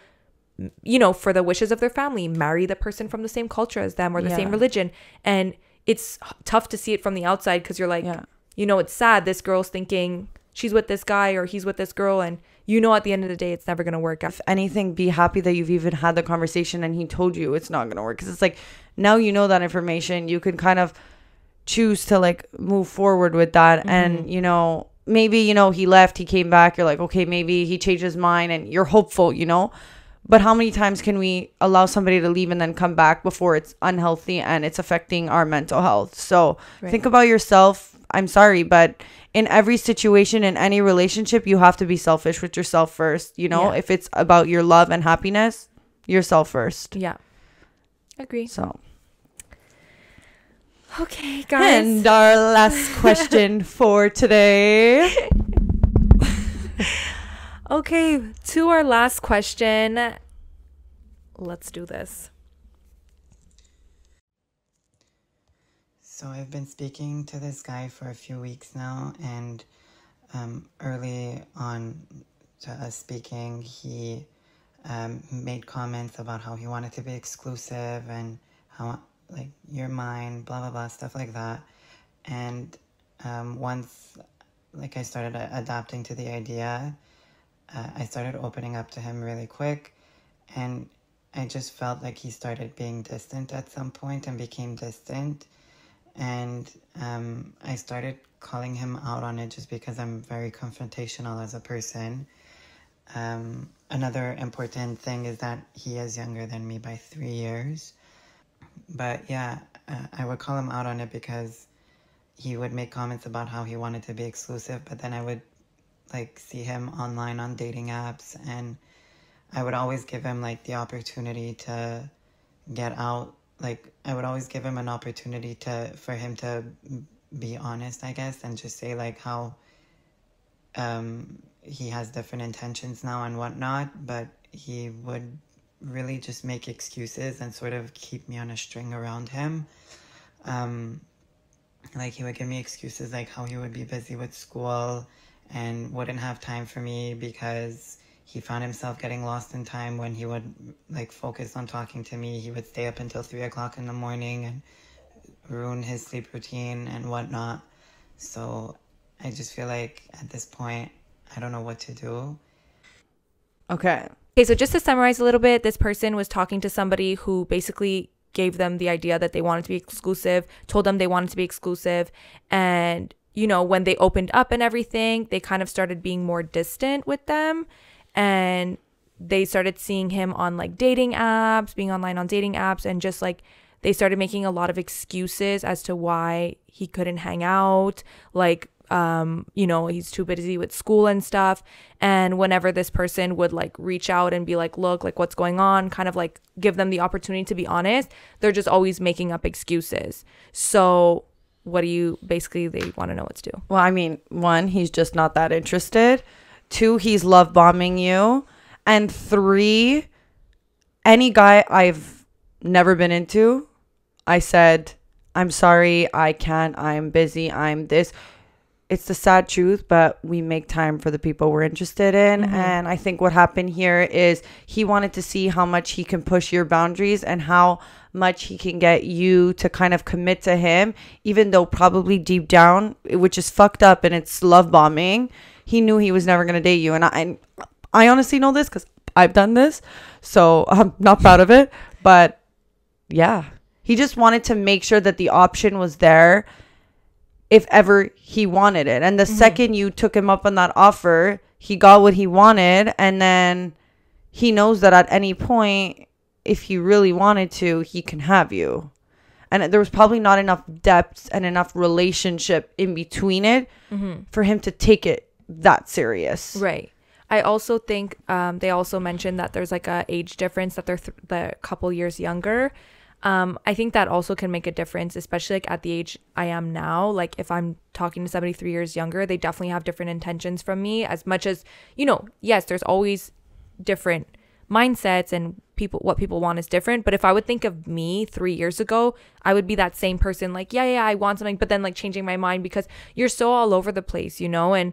you know, for the wishes of their family, marry the person from the same culture as them or the same religion. And it's tough to see it from the outside because you're like, you know, it's sad. This girl's thinking she's with this guy or he's with this girl, and you know at the end of the day it's never going to work out. If anything, be happy that you've even had the conversation and he told you it's not going to work, because it's like, now you know that information, you can kind of choose to like move forward with that. And you know, maybe, you know, he left, he came back, you're like, okay, maybe he changed his mind, and you're hopeful, you know. But how many times can we allow somebody to leave and then come back before it's unhealthy and it's affecting our mental health? So think about yourself. I'm sorry, but in every situation, in any relationship, you have to be selfish with yourself first. You know, if it's about your love and happiness, yourself first. Yeah. Agree. So. Okay, guys. And our last question for today. Okay, to our last question. Let's do this. So I've been speaking to this guy for a few weeks now, and early on to us speaking, he made comments about how he wanted to be exclusive and how, like, you're mine, blah, blah, blah, stuff like that. And once, like, I started adapting to the idea, I started opening up to him really quick, and I just felt like he started being distant at some point and became distant. And I started calling him out on it just because I'm very confrontational as a person. Another important thing is that he is younger than me by 3 years. But yeah, I would call him out on it because he would make comments about how he wanted to be exclusive, but then I would like see him online on dating apps, and I would always give him like the opportunity to get out. Like, I would always give him an opportunity for him to be honest, I guess, and just say like how he has different intentions now and whatnot, but he would really just make excuses and sort of keep me on a string around him. Like, he would give me excuses like how he would be busy with school and wouldn't have time for me because he found himself getting lost in time. When he would like focus on talking to me, he would stay up until 3 o'clock in the morning and ruin his sleep routine and whatnot. So I just feel like at this point, I don't know what to do. Okay, so just to summarize a little bit, this person was talking to somebody who basically gave them the idea that they wanted to be exclusive, told them they wanted to be exclusive, and, you know, when they opened up and everything, they kind of started being more distant with them, and they started seeing him on like dating apps, being online on dating apps, and just like they started making a lot of excuses as to why he couldn't hang out, like you know, he's too busy with school and stuff. And whenever this person would like reach out and be like, look, like, what's going on, kind of like give them the opportunity to be honest, they're just always making up excuses. So what do you basically, they want to know what to do? Well, I mean, 1, he's just not that interested. 2, he's love bombing you. And 3, any guy I've never been into, I said, I'm sorry, I can't, I'm busy, I'm this. It's the sad truth, but we make time for the people we're interested in. And I think what happened here is he wanted to see how much he can push your boundaries and how much he can get you to kind of commit to him, even though probably deep down, which is fucked up and it's love bombing, he knew he was never going to date you. And I honestly know this because I've done this, so I'm not proud of it. But yeah, he just wanted to make sure that the option was there if ever he wanted it. And the second you took him up on that offer, he got what he wanted. And then he knows that at any point, if he really wanted to, he can have you. And there was probably not enough depth and enough relationship in between it for him to take it that serious. Right. I also think they also mentioned that there's like a age difference, that they're the couple years younger. I think that also can make a difference, especially like at the age I am now. Like if I'm talking to somebody 3 years younger, they definitely have different intentions from me. As much as, you know, yes, there's always different mindsets and what people want is different. But if I would think of me 3 years ago, I would be that same person, like, yeah, I want something, but then like changing my mind because you're so all over the place, you know. And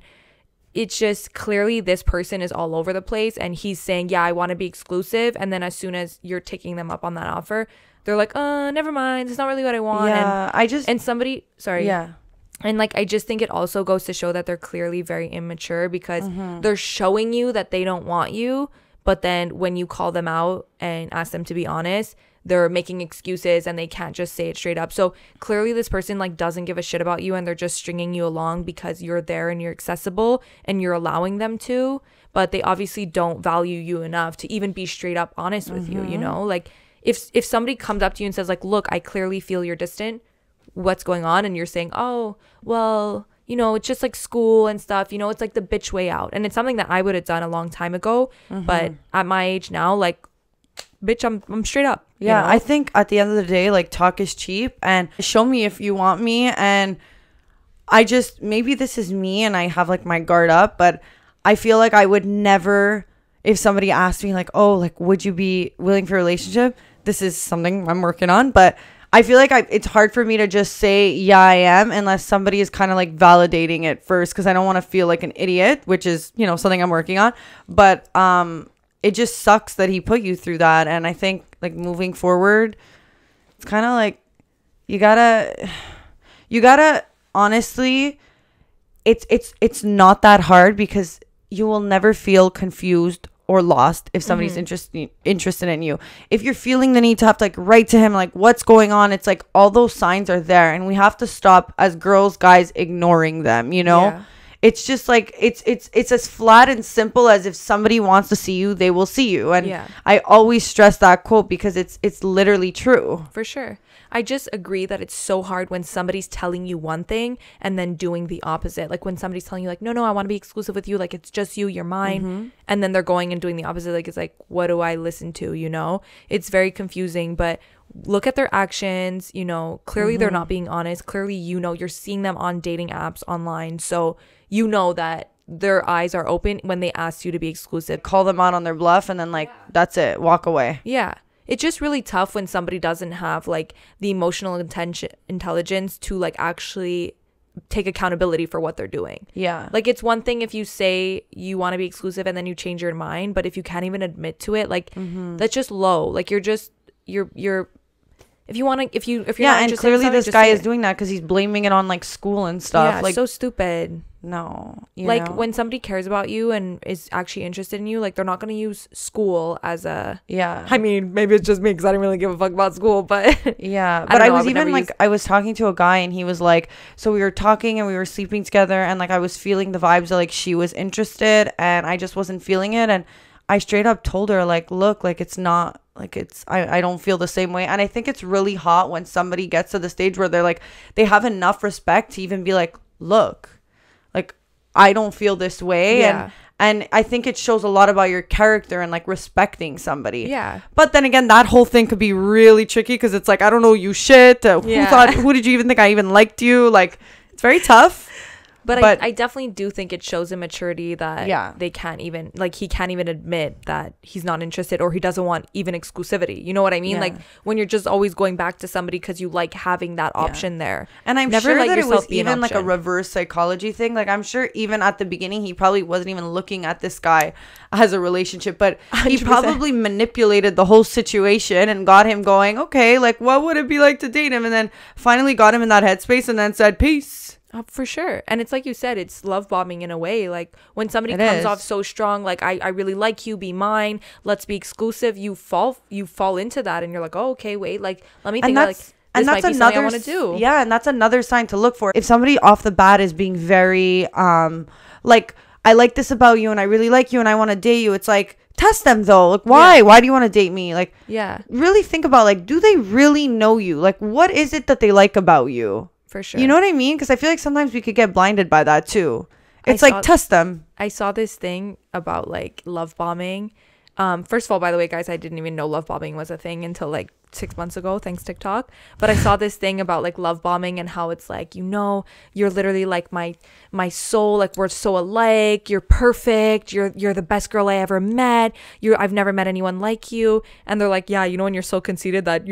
it's just clearly this person is all over the place, and he's saying, yeah, I want to be exclusive, and then as soon as you're taking them up on that offer, they're like, never mind, it's not really what I want. Yeah, and somebody, sorry. Yeah. And like, I just think it also goes to show that they're clearly very immature, because they're showing you that they don't want you. But then when you call them out and ask them to be honest, they're making excuses and they can't just say it straight up. So clearly this person like doesn't give a shit about you, and they're just stringing you along because you're there and you're accessible and you're allowing them to. But they obviously don't value you enough to even be straight up honest with you, you know? Like, if somebody comes up to you and says like, look, I clearly feel you're distant, what's going on? And you're saying, oh, well, you know, it's just like school and stuff, you know, it's like the bitch way out. And it's something that I would have done a long time ago. But at my age now, like, bitch, I'm straight up. Yeah, you know? I think at the end of the day, like, talk is cheap, and show me if you want me. And I just, maybe this is me and I have like my guard up, but I feel like I would never, if somebody asked me like, oh, like, would you be willing for a relationship? This is something I'm working on, but I feel like it's hard for me to just say, yeah, I am, unless somebody is kind of like validating it first, because I don't want to feel like an idiot, which is, you know, something I'm working on. But it just sucks that he put you through that. And I think like moving forward, it's kind of like you gotta honestly, it's not that hard, because you will never feel confused or lost if somebody's interested in you. If you're feeling the need to have to like write to him like, what's going on, it's like all those signs are there, and we have to stop as girls, guys, ignoring them, you know? Yeah. It's just like it's as flat and simple as if somebody wants to see you, they will see you. And I always stress that quote because it's literally true. For sure. I just agree that it's so hard when somebody's telling you one thing and then doing the opposite. Like when somebody's telling you like, no, I want to be exclusive with you. Like, it's just you, you're mine. And then they're going and doing the opposite. Like, it's like, what do I listen to? You know, it's very confusing, but look at their actions. You know, clearly they're not being honest. Clearly, you know, you're seeing them on dating apps online. So you know that their eyes are open when they ask you to be exclusive. Call them out on their bluff and then like, that's it. Walk away. Yeah. It's just really tough when somebody doesn't have like the emotional intelligence to like actually take accountability for what they're doing. Yeah. Like, it's one thing if you say you want to be exclusive and then you change your mind, but if you can't even admit to it, like that's just low. Like, you're if you want to, if you're not and clearly this guy is doing that because he's blaming it on like school and stuff. Yeah, like, so stupid. No, like when somebody cares about you and is actually interested in you, like they're not going to use school as a I mean, maybe it's just me because I don't really give a fuck about school, but but I was even like I was talking to a guy and he was like, so we were talking and we were sleeping together and like I was feeling the vibes of like she was interested and I just wasn't feeling it, and I straight up told her like, look, like it's not like it's I don't feel the same way. And I think it's really hot when somebody gets to the stage where they're like they have enough respect to even be like, look, like I don't feel this way. And I think it shows a lot about your character and like respecting somebody. But then again, that whole thing could be really tricky because it's like, I don't know you shit. Who did you even think I even liked you? Like, it's very tough. But I definitely do think it shows immaturity that they can't even, like, he can't even admit that he's not interested or he doesn't want even exclusivity. You know what I mean? Like, when you're just always going back to somebody because you like having that option there. And I'm sure that it was even like a reverse psychology thing. Like, I'm sure even at the beginning, he probably wasn't even looking at this guy as a relationship, but he 100%. Probably manipulated the whole situation and got him going, okay, like, what would it be like to date him? And then finally got him in that headspace and then said, peace. For sure. And it's like you said, it's love bombing in a way. Like when somebody comes off so strong, like I really like you, be mine, let's be exclusive, you fall into that and you're like, oh, okay, wait, like let me think about, like this might be something I want to do. Yeah, and that's another sign to look for. If somebody off the bat is being very like, I like this about you and I really like you and I want to date you, it's like, test them though. Like, why do you want to date me? Like, really think about, like, do they really know you? Like, what is it that they like about you? For sure. You know what I mean? Because I feel like sometimes we could get blinded by that too. It's like, test them. I saw this thing about like love bombing. First of all, by the way, guys, I didn't even know love bombing was a thing until like 6 months ago, thanks TikTok. But I saw this thing about like love bombing and how it's like, you know, you're literally like my soul, like we're so alike, you're perfect, you're the best girl I ever met, I've never met anyone like you. And they're like, yeah, you know, when you're so conceited that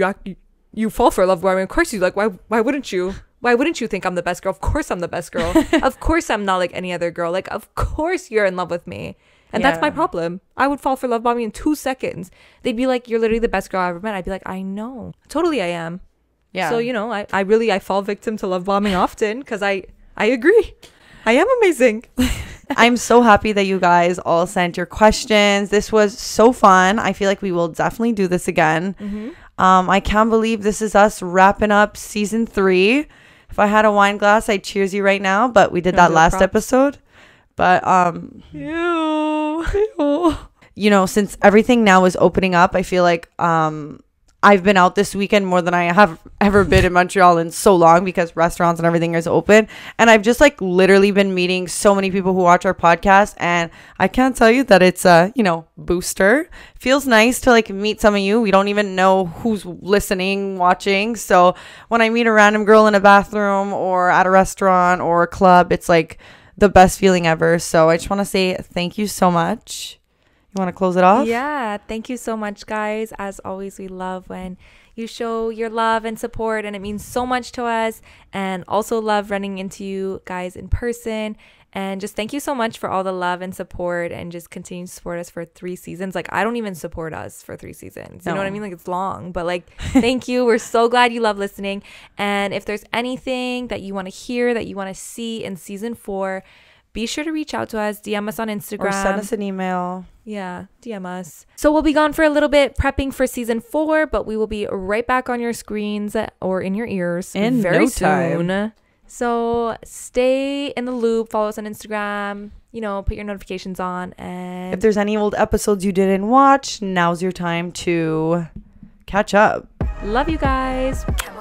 you fall for love bombing, of course you, like, why wouldn't you? Why wouldn't you think I'm the best girl? Of course I'm the best girl. Of course I'm not like any other girl. Like, of course you're in love with me. And that's my problem. I would fall for love bombing in 2 seconds. They'd be like, you're literally the best girl I ever met. I'd be like, I know. Totally I am. Yeah. So, you know, I fall victim to love bombing often because I agree. I am amazing. I'm so happy that you guys all sent your questions. This was so fun. I feel like we will definitely do this again. I can't believe this is us wrapping up season 3. If I had a wine glass, I'd cheers you right now, but we did that last episode. But you know, since everything now is opening up, I feel like I've been out this weekend more than I have ever been in Montreal in so long because restaurants and everything is open. And I've just like literally been meeting so many people who watch our podcast. And I can't tell you that it's a, you know, booster. Feels nice to like meet some of you. We don't even know who's listening, watching. So when I meet a random girl in a bathroom or at a restaurant or a club, it's like the best feeling ever. So I just want to say thank you so much. You want to close it off? Yeah. Thank you so much, guys. As always, we love when you show your love and support, and it means so much to us. And also love running into you guys in person. And just thank you so much for all the love and support, and just continue to support us for 3 seasons. Like, I don't even support us for 3 seasons. You know what I mean? Like, it's long, but like, thank you. We're so glad you love listening. And if there's anything that you want to hear, that you want to see in season 4, be sure to reach out to us, DM us on Instagram. Or send us an email. Yeah, DM us. So we'll be gone for a little bit prepping for season 4, but we will be right back on your screens or in your ears in very no time. soon. So stay in the loop. Follow us on Instagram. You know, put your notifications on. And if there's any old episodes you didn't watch, now's your time to catch up. Love you guys. Chemical